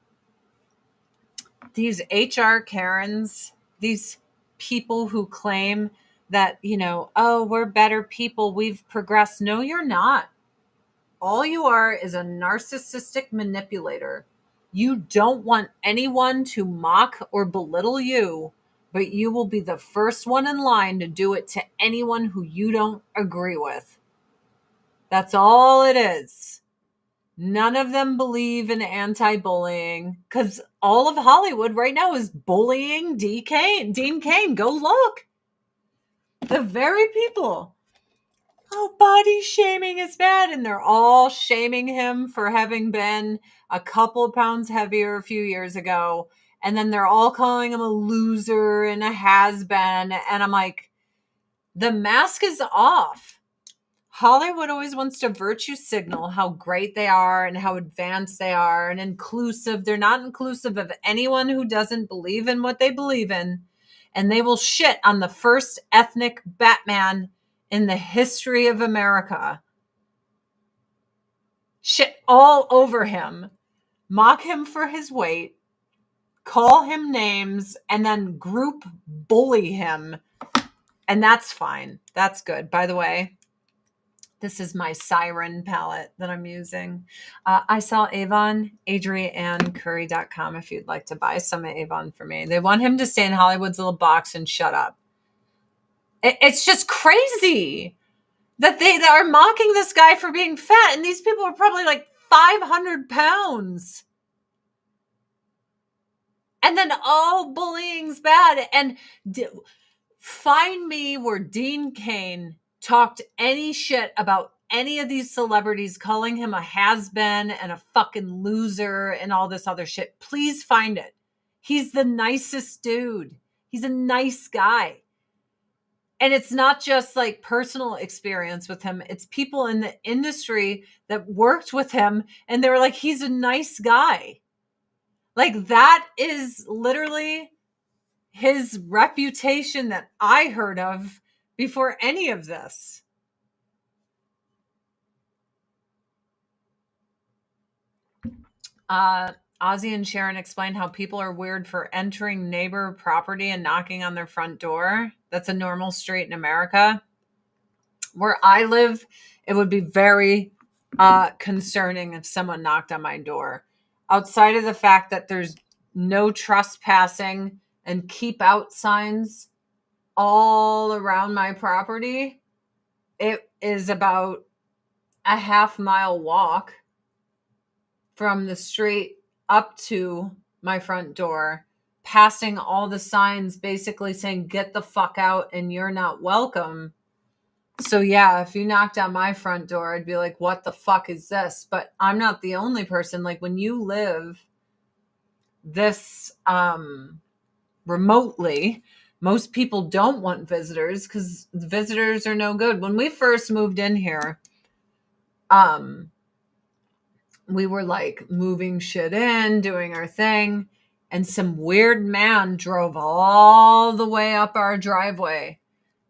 these HR Karens, these people who claim that, oh, we're better people, we've progressed. No, you're not. All you are is a narcissistic manipulator. You don't want anyone to mock or belittle you, but you will be the first one in line to do it to anyone who you don't agree with. That's all it is. None of them believe in anti-bullying because all of Hollywood right now is bullying Dean Cain. Go look. The very people. Oh, body shaming is bad. And they're all shaming him for having been a couple of pounds heavier a few years ago. And then they're all calling him a loser and a has-been. And I'm like, the mask is off. Hollywood always wants to virtue signal how great they are and how advanced they are and inclusive. They're not inclusive of anyone who doesn't believe in what they believe in. And they will shit on the first ethnic Batman in the history of America. Shit all over him. Mock him for his weight. Call him names and then group bully him. And that's fine. That's good. By the way, this is my Siren palette that I'm using. I sell Avon, AdrianneCurry.com if you'd like to buy some Avon for me. They want him to stay in Hollywood's little box and shut up. It's just crazy that they are mocking this guy for being fat. And these people are probably like 500 pounds. And then, bullying's bad. And find me where Dean Cain talked any shit about any of these celebrities, calling him a has-been and a fucking loser and all this other shit. Please find it. He's the nicest dude. He's a nice guy. And it's not just like personal experience with him. It's people in the industry that worked with him and they were like, he's a nice guy. Like that is literally his reputation that I heard of before any of this. Ozzy and Sharon explained how people are weird for entering neighbor property and knocking on their front door. That's a normal street in America. Where I live, it would be very concerning if someone knocked on my door. Outside of the fact that there's no trespassing and keep out signs all around my property, it is about a half-mile walk from the street up to my front door, passing all the signs basically saying, get the fuck out and you're not welcome. So yeah, if you knocked on my front door, I'd be like, what the fuck is this? But I'm not the only person. Like when you live this remotely, most people don't want visitors because visitors are no good. When we first moved in here, we were like moving shit in, doing our thing. And some weird man drove all the way up our driveway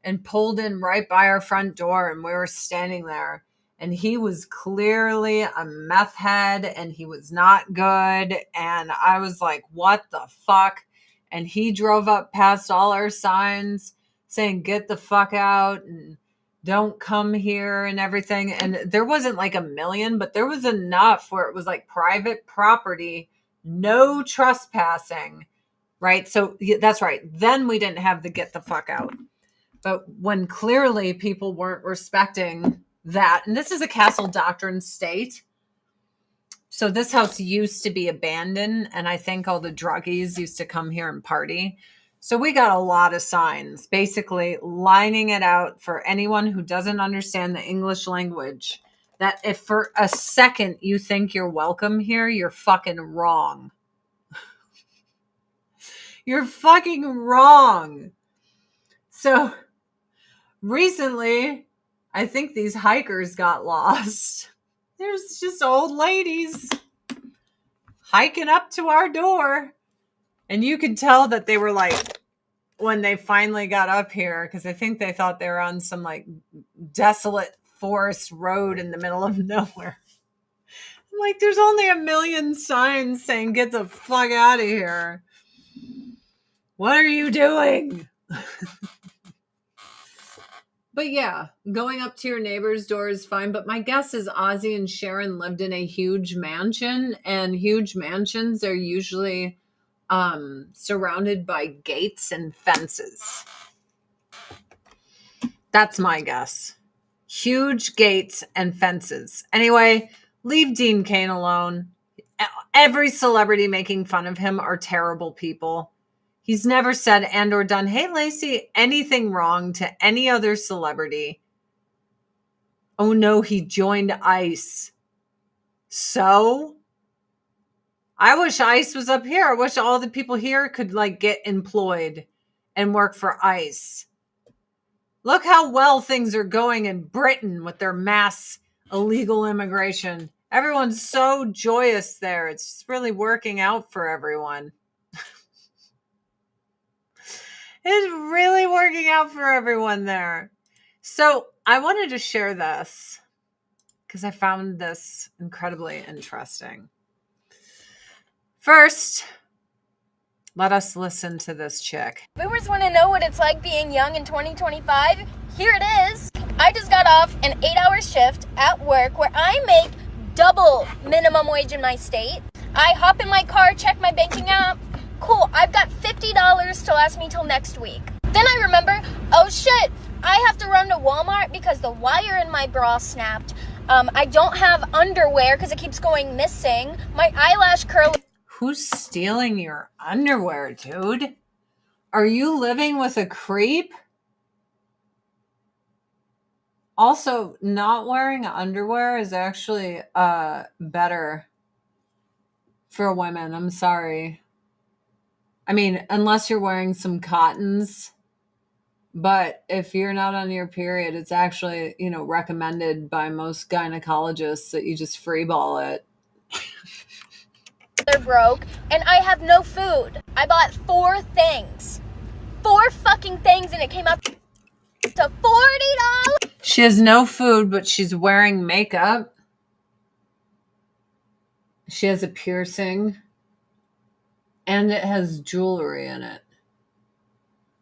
and pulled in right by our front door. And we were standing there. And he was clearly a meth head and he was not good. And I was like, what the fuck? And he drove up past all our signs saying, get the fuck out and don't come here and everything. And there wasn't like 1 million, but there was enough where it was like private property, no trespassing, right? So that's right. Then we didn't have the get the fuck out. But when clearly people weren't respecting that, and this is a Castle Doctrine state. So this house used to be abandoned, and I think all the druggies used to come here and party. So we got a lot of signs, basically lining it out for anyone who doesn't understand the English language, that if for a second you think you're welcome here, you're fucking wrong. You're fucking wrong. So recently, I think these hikers got lost. There's just old ladies hiking up to our door. And you could tell that they were like when they finally got up here, because I think they thought they were on some like desolate forest road in the middle of nowhere. I'm like, there's only a million signs saying get the fuck out of here. What are you doing? But yeah, going up to your neighbor's door is fine. But my guess is Ozzy and Sharon lived in a huge mansion, and huge mansions are usually surrounded by gates and fences. That's my guess. Huge gates and fences. Anyway, leave Dean Cain alone. Every celebrity making fun of him are terrible people. He's never said and or done, hey, Lacey, anything wrong to any other celebrity. Oh, no, he joined ICE. So? I wish ICE was up here. I wish all the people here could, like, get employed and work for ICE. Look how well things are going in Britain with their mass illegal immigration. Everyone's so joyous there. It's just really working out for everyone. It's really working out for everyone there. So I wanted to share this because I found this incredibly interesting. First, let us listen to this chick. Boomers want to know what it's like being young in 2025? Here it is. I just got off an 8-hour shift at work where I make double minimum wage in my state. I hop in my car, check my banking app. Cool, I've got $50 to last me till next week. Then I remember, oh shit, I have to run to Walmart because the wire in my bra snapped. I don't have underwear because it keeps going missing. My eyelash curl. Who's stealing your underwear, dude? Are you living with a creep? Also, not wearing underwear is actually better for women. I'm sorry. I mean, unless you're wearing some cottons. But if you're not on your period, it's actually, recommended by most gynecologists that you just freeball it. They're broke, and I have no food. I bought 4 things. 4 fucking things, and it came up to $40. She has no food, but she's wearing makeup. She has a piercing. And it has jewelry in it.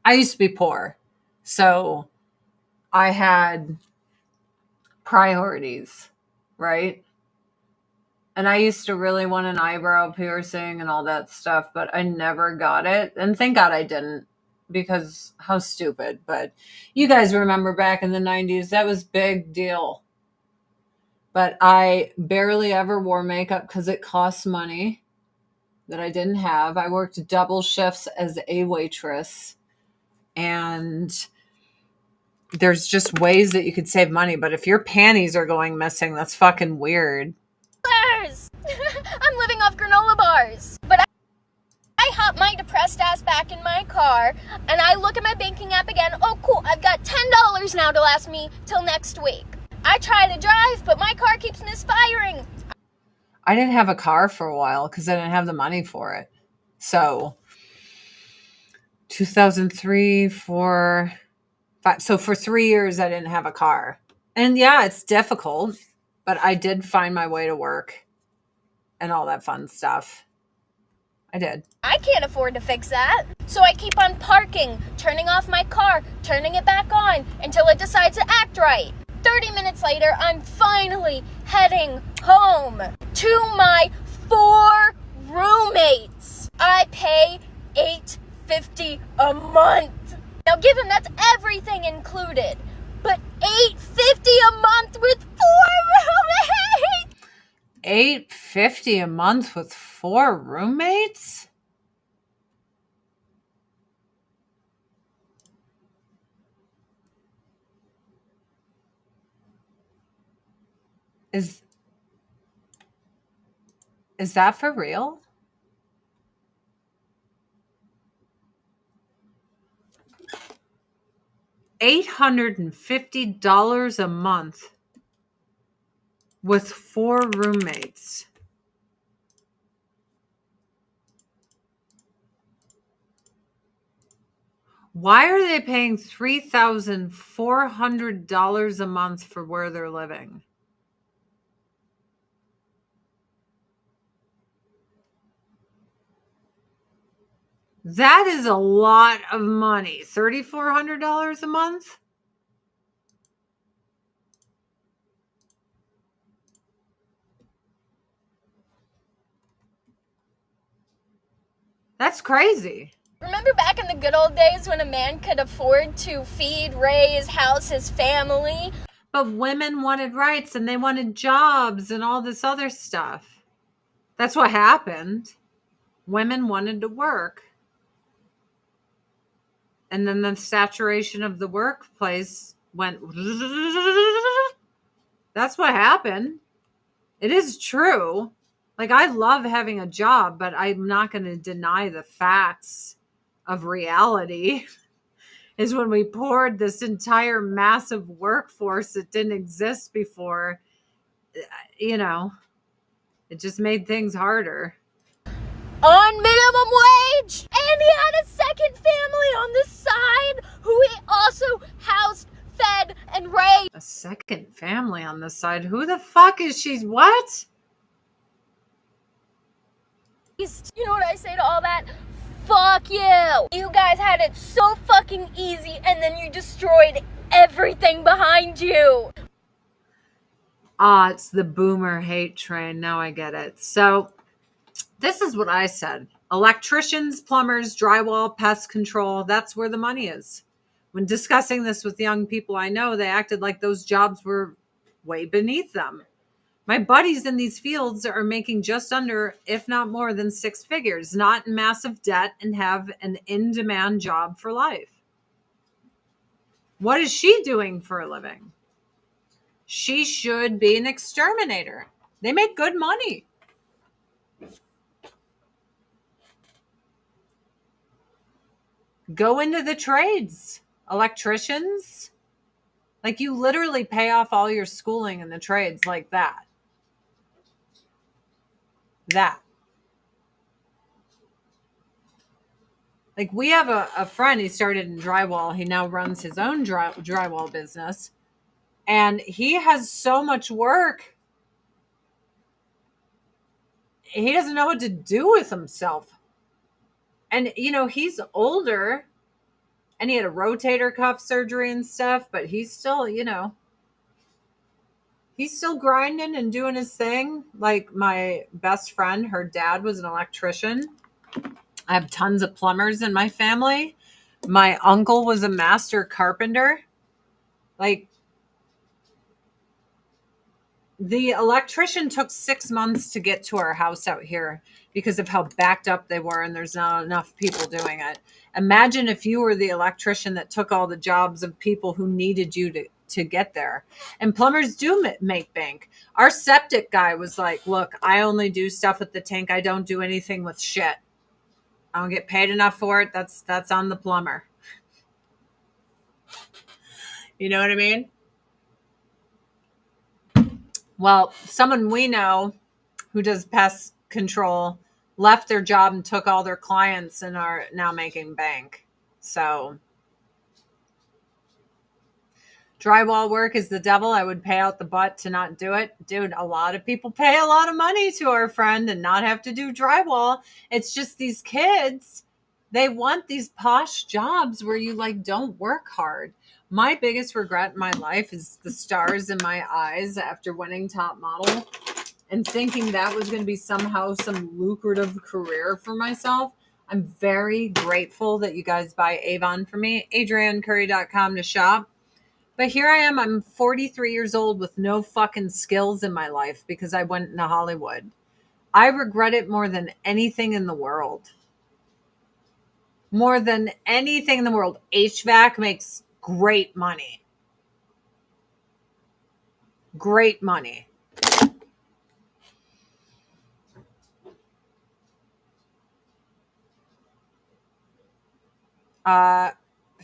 I used to be poor. So I had priorities, right? And I used to really want an eyebrow piercing and all that stuff, but I never got it. And thank God I didn't, because how stupid. But you guys remember back in the 90s, that was big deal. But I barely ever wore makeup because it costs money that I didn't have. I worked double shifts as a waitress. And there's just ways that you could save money. But if your panties are going missing, that's fucking weird. I'm living off granola bars. But I hop my depressed ass back in my car and I look at my banking app again. Oh, cool. I've got $10 now to last me till next week. I try to drive, but my car keeps misfiring. I didn't have a car for a while because I didn't have the money for it. So 2003, 4, 5. So for 3 years, I didn't have a car. And yeah, it's difficult, but I did find my way to work and all that fun stuff. I did. I can't afford to fix that. So I keep on parking, turning off my car, turning it back on until it decides to act right. 30 minutes later, I'm finally heading home to my 4 roommates. I pay $8.50 a month. Now give them that's everything included. But $8.50 a month with 4 roommates? $8.50 a month with 4 roommates? Is that for real? $850 a month with 4 roommates. Why are they paying $3,400 a month for where they're living? That is a lot of money. $3,400 a month? That's crazy. Remember back in the good old days when a man could afford to feed, raise, house his family? But women wanted rights and they wanted jobs and all this other stuff. That's what happened. Women wanted to work. And then the saturation of the workplace went. That's what happened. It is true. Like, I love having a job, but I'm not going to deny the facts of reality. Is when we poured this entire massive workforce that didn't exist before, you know, it just made things harder. On minimum wage! And he had a second family on the side who he also housed, fed, and raised. A second family on the side? Who the fuck is she? What? You know what I say to all that? Fuck you! You guys had it so fucking easy and then you destroyed everything behind you. It's the boomer hate train. Now I get it. So this is what I said. Electricians, plumbers, drywall, pest control. That's where the money is. When discussing this with young people I know, they acted like those jobs were way beneath them. My buddies in these fields are making just under, if not more than 6 figures, not in massive debt, and have an in-demand job for life. What is she doing for a living? She should be an exterminator. They make good money. Go into the trades. Electricians. Like, you literally pay off all your schooling in the trades like that. Like, we have a friend, he started in drywall. He now runs his own drywall business. And he has so much work. He doesn't know what to do with himself. And, you know, he's older. And he had a rotator cuff surgery and stuff. But he's still, you know, he's still grinding and doing his thing. Like, my best friend, her dad was an electrician. I have tons of plumbers in my family. My uncle was a master carpenter. Like, the electrician took 6 months to get to our house out here because of how backed up they were, and there's not enough people doing it. Imagine if you were the electrician that took all the jobs of people who needed you to get there. And plumbers do make bank. Our septic guy was like, look, I only do stuff with the tank. I don't do anything with shit. I don't get paid enough for it. That's on the plumber. You know what I mean? Well, someone we know who does pest control left their job and took all their clients and are now making bank. So drywall work is the devil. I would pay out the butt to not do it. Dude, a lot of people pay a lot of money to our friend and not have to do drywall. It's just these kids, they want these posh jobs where you like don't work hard. My biggest regret in my life is the stars in my eyes after winning top model and thinking that was going to be somehow some lucrative career for myself. I'm very grateful that you guys buy Avon for me. AdrianCurry.com to shop. But here I am. I'm 43 years old with no fucking skills in my life because I went into Hollywood. I regret it more than anything in the world. More than anything in the world. HVAC makes great money. Great money.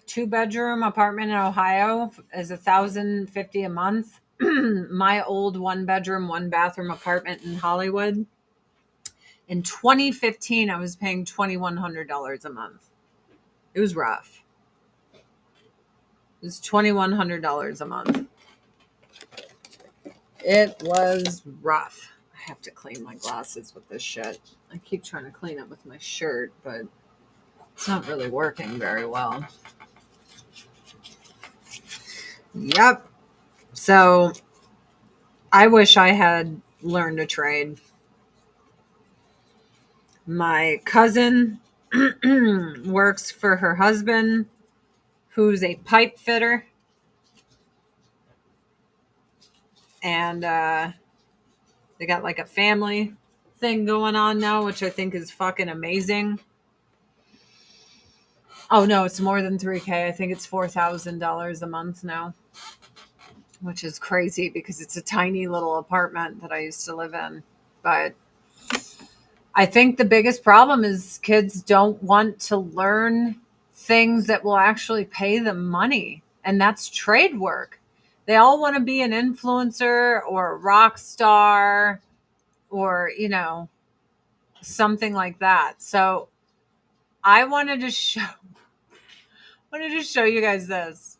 Two-bedroom apartment in Ohio is $1,050 a month. My old one-bedroom, one-bathroom apartment in Hollywood, in 2015, I was paying $2,100 a month. It was rough. It was $2,100 a month. It was rough. I have to clean my glasses with this shit. I keep trying to clean it with my shirt, but it's not really working very well. Yep. So I wish I had learned a trade. My cousin works for her husband, who's a pipe fitter. And they got like a family thing going on now, which I think is fucking amazing. Oh no, it's more than $3,000. I think it's $4,000 a month now, which is crazy because it's a tiny little apartment that I used to live in. But I think the biggest problem is kids don't want to learn things that will actually pay them money. And that's trade work. They all want to be an influencer or a rock star or, you know, something like that. So I wanted to show you guys this.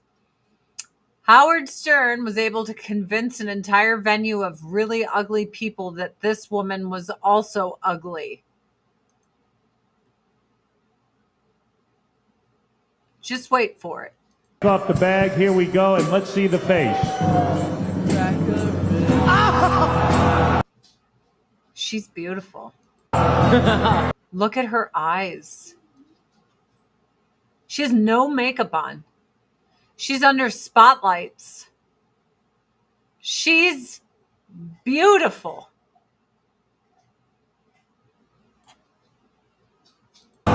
Howard Stern was able to convince an entire venue of really ugly people that this woman was also ugly. Just wait for it. Off the bag, here we go, and let's see the face. She's beautiful. Look at her eyes. She has no makeup on. She's under spotlights. She's beautiful. Is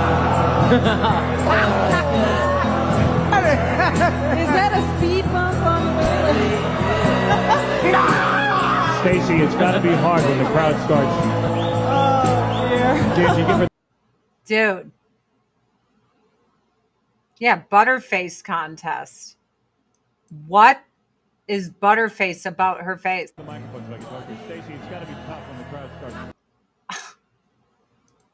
that a speed bump on the way? Stacey, it's got to be hard when the crowd starts. Oh, dear. Did you give her Dude. Yeah, Butterface contest. What is Butterface about her face? the microphone so I can talk to you? Stacey, it's got to be tough when the crowd starts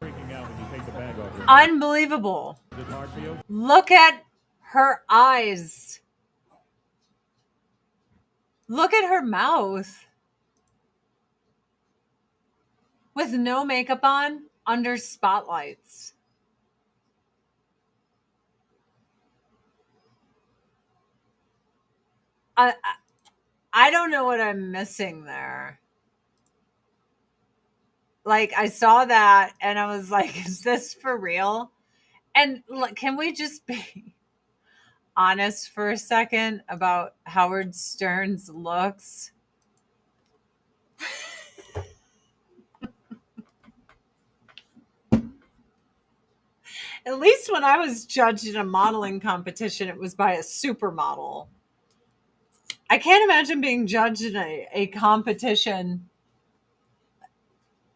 freaking out when you take the bag off. Unbelievable. Is it hard for you? Look at her eyes. Look at her mouth. With no makeup on, under spotlights. I don't know what I'm missing there. Like, I saw that and I was like, is this for real? And look, can we just be honest for a second about Howard Stern's looks? At least when I was judged in a modeling competition, it was by a supermodel. I can't imagine being judged in a competition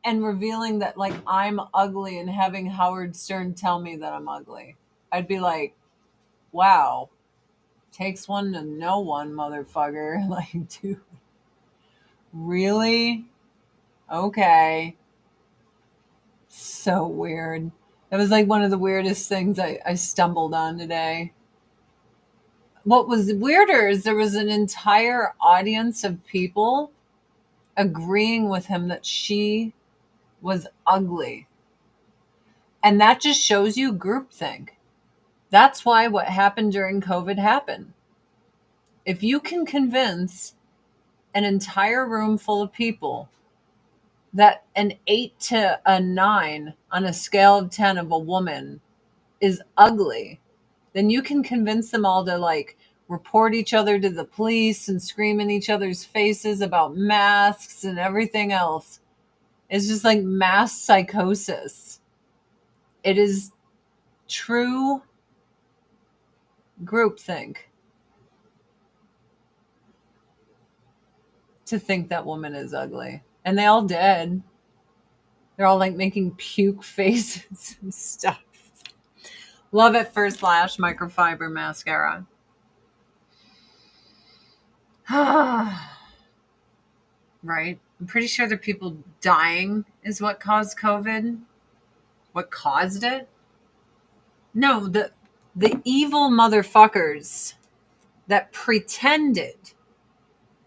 and revealing that, like, I'm ugly and having Howard Stern tell me that I'm ugly. I'd be like, wow, takes one to know one, motherfucker. Like, dude, really? Okay. So weird. That was like one of the weirdest things I stumbled on today. What was weirder is there was an entire audience of people agreeing with him that she was ugly. And that just shows you groupthink. That's why what happened during COVID happened. If you can convince an entire room full of people that an 8 to a 9 on a scale of 10 of a woman is ugly, then you can convince them all to, like, report each other to the police and scream in each other's faces about masks and everything else. It's just like mass psychosis. It is true groupthink to think that woman is ugly. And they all did. They're all like making puke faces and stuff. Love at First Lash microfiber mascara. Right? I'm pretty sure the people dying is what caused COVID. What caused it? No, the evil motherfuckers that pretended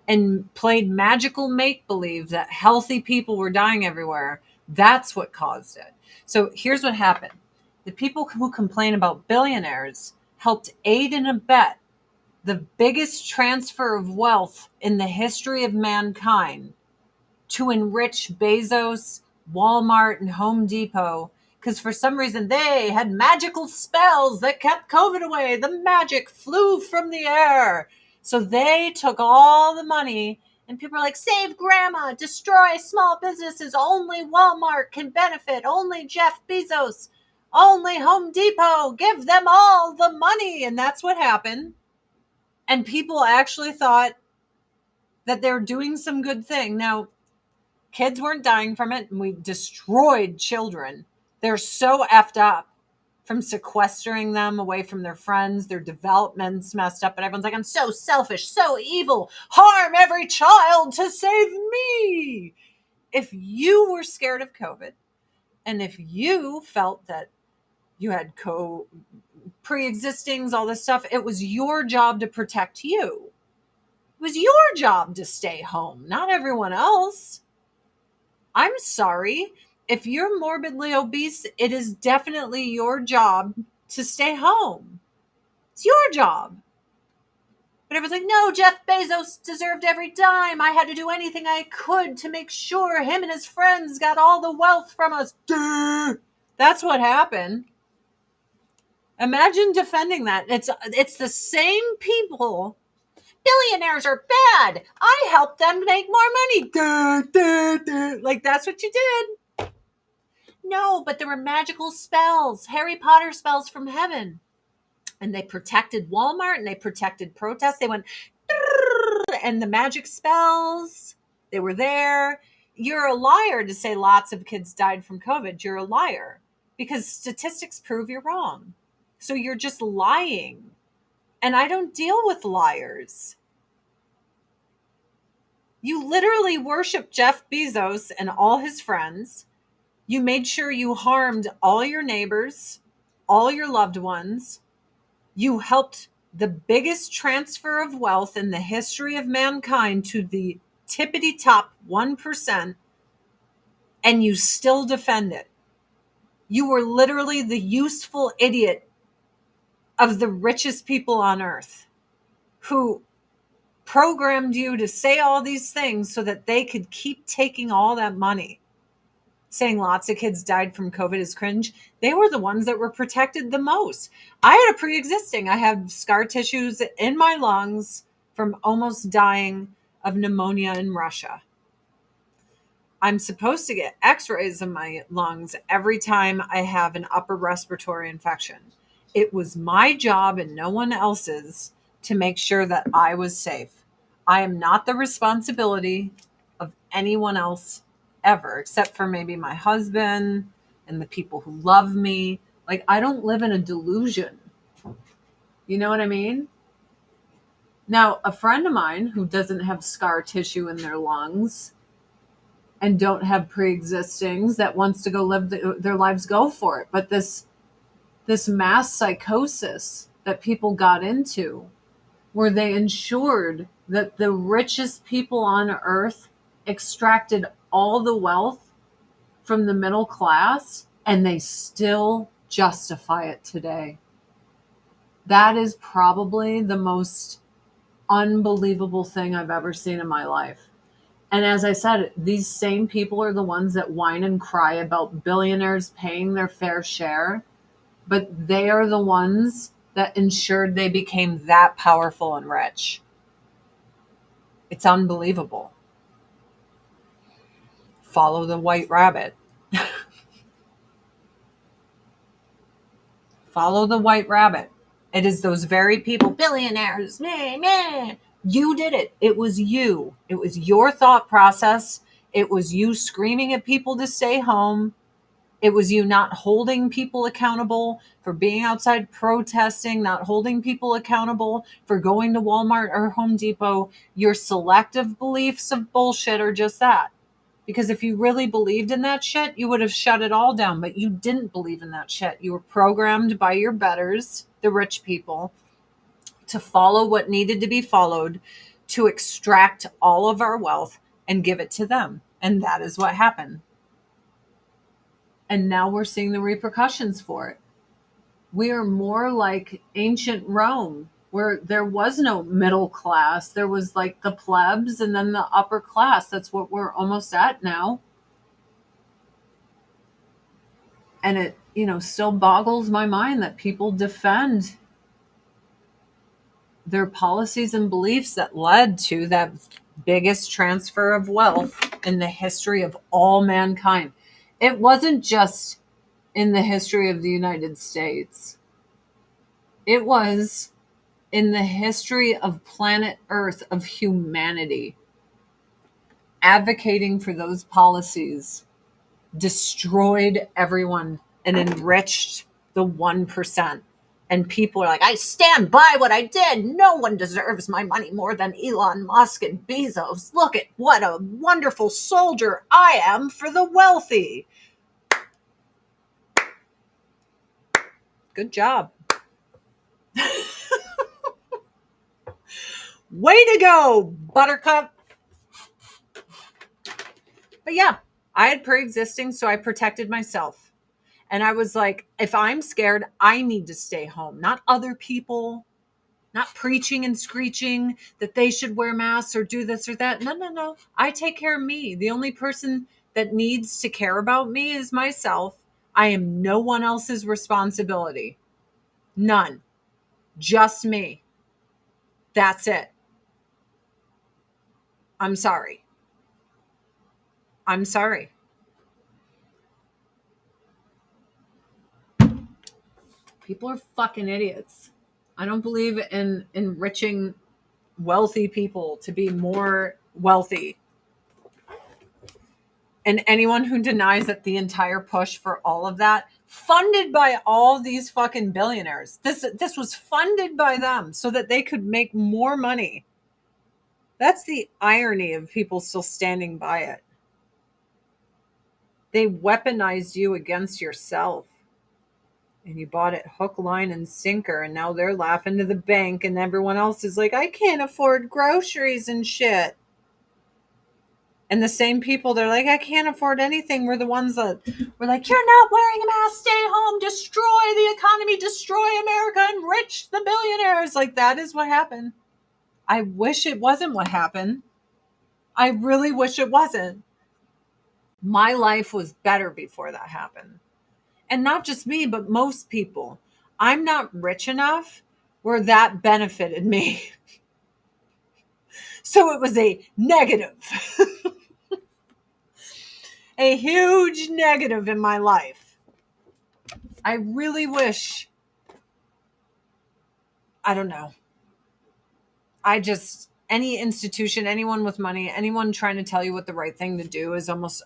and played magical make-believe that healthy people were dying everywhere, that's what caused it. So here's what happened. The people who complain about billionaires helped aid and abet the biggest transfer of wealth in the history of mankind to enrich Bezos, Walmart, and Home Depot, because for some reason they had magical spells that kept COVID away. The magic flew from the air. So they took all the money, and people are like, save grandma, destroy small businesses. Only Walmart can benefit. Only Jeff Bezos, only Home Depot. Give them all the money. And that's what happened. And people actually thought that they're doing some good thing. Now, kids weren't dying from it, and we destroyed children. They're so effed up from sequestering them away from their friends. Their development's messed up, and everyone's like, I'm so selfish, so evil. Harm every child to save me. If you were scared of COVID, and if you felt that you had pre-existings, all this stuff, it was your job to protect you. It was your job to stay home, not everyone else. I'm sorry. If you're morbidly obese, it is definitely your job to stay home. It's your job. But everyone's like, no, Jeff Bezos deserved every dime. I had to do anything I could to make sure him and his friends got all the wealth from us. Duh. That's what happened. Imagine defending that. It's the same people. Billionaires are bad. I helped them make more money. Duh, duh, duh. Like, that's what you did. No, but there were magical spells, Harry Potter spells from heaven. And they protected Walmart, and they protected protests. They went, and the magic spells, they were there. You're a liar to say lots of kids died from COVID. You're a liar because statistics prove you're wrong. So you're just lying. And I don't deal with liars. You literally worship Jeff Bezos and all his friends. You made sure you harmed all your neighbors, all your loved ones. You helped the biggest transfer of wealth in the history of mankind to the tippity top 1%, and you still defend it. You were literally the useful idiot of the richest people on earth who programmed you to say all these things so that they could keep taking all that money. Saying lots of kids died from COVID is cringe. They were the ones that were protected the most. I had a pre-existing. I had scar tissues in my lungs from almost dying of pneumonia in Russia. I'm supposed to get x-rays of my lungs every time I have an upper respiratory infection. It was my job and no one else's to make sure that I was safe. I am not the responsibility of anyone else ever, except for maybe my husband and the people who love me. Like, I don't live in a delusion. You know what I mean? Now, a friend of mine who doesn't have scar tissue in their lungs and don't have pre-existings that wants to go live their lives, go for it. But this mass psychosis that people got into, where they ensured that the richest people on earth extracted all the wealth from the middle class, and they still justify it today. That is probably the most unbelievable thing I've ever seen in my life. And as I said, these same people are the ones that whine and cry about billionaires paying their fair share, but they are the ones that ensured they became that powerful and rich. It's unbelievable. Follow the white rabbit. Follow the white rabbit. It is those very people, billionaires, meh, meh. You did it. It was you. It was your thought process. It was you screaming at people to stay home. It was you not holding people accountable for being outside protesting, not holding people accountable for going to Walmart or Home Depot. Your selective beliefs of bullshit are just that. Because if you really believed in that shit, you would have shut it all down. But you didn't believe in that shit. You were programmed by your betters, the rich people, to follow what needed to be followed to extract all of our wealth and give it to them. And that is what happened. And now we're seeing the repercussions for it. We are more like ancient Rome, where there was no middle class. There was like the plebs and then the upper class. That's what we're almost at now. And it, still boggles my mind that people defend their policies and beliefs that led to that biggest transfer of wealth in the history of all mankind. It wasn't just in the history of the United States. It was in the history of planet Earth, of humanity. Advocating for those policies destroyed everyone and enriched the 1%. And people are like, I stand by what I did. No one deserves my money more than Elon Musk and Bezos. Look at what a wonderful soldier I am for the wealthy. Good job. Way to go, Buttercup. But yeah, I had pre-existing, so I protected myself. And I was like, if I'm scared, I need to stay home, not other people, not preaching and screeching that they should wear masks or do this or that. No. I take care of me. The only person that needs to care about me is myself. I am no one else's responsibility. None. Just me. That's it. I'm sorry. People are fucking idiots. I don't believe in enriching wealthy people to be more wealthy. And anyone who denies that the entire push for all of that, funded by all these fucking billionaires, this was funded by them so that they could make more money. That's the irony of people still standing by it. They weaponized you against yourself. And you bought it hook, line, and sinker, and now they're laughing to the bank, and everyone else is like, I can't afford groceries and shit. And the same people, they're like, I can't afford anything. We're the ones that were like, you're not wearing a mask, stay home, destroy the economy, destroy America, enrich the billionaires. Like, that is what happened. I wish it wasn't what happened. I really wish it wasn't. My life was better before that happened. And not just me, but most people. I'm not rich enough where that benefited me. So it was a negative. A huge negative in my life. I really wish, I don't know. Any institution, anyone with money, anyone trying to tell you what the right thing to do is almost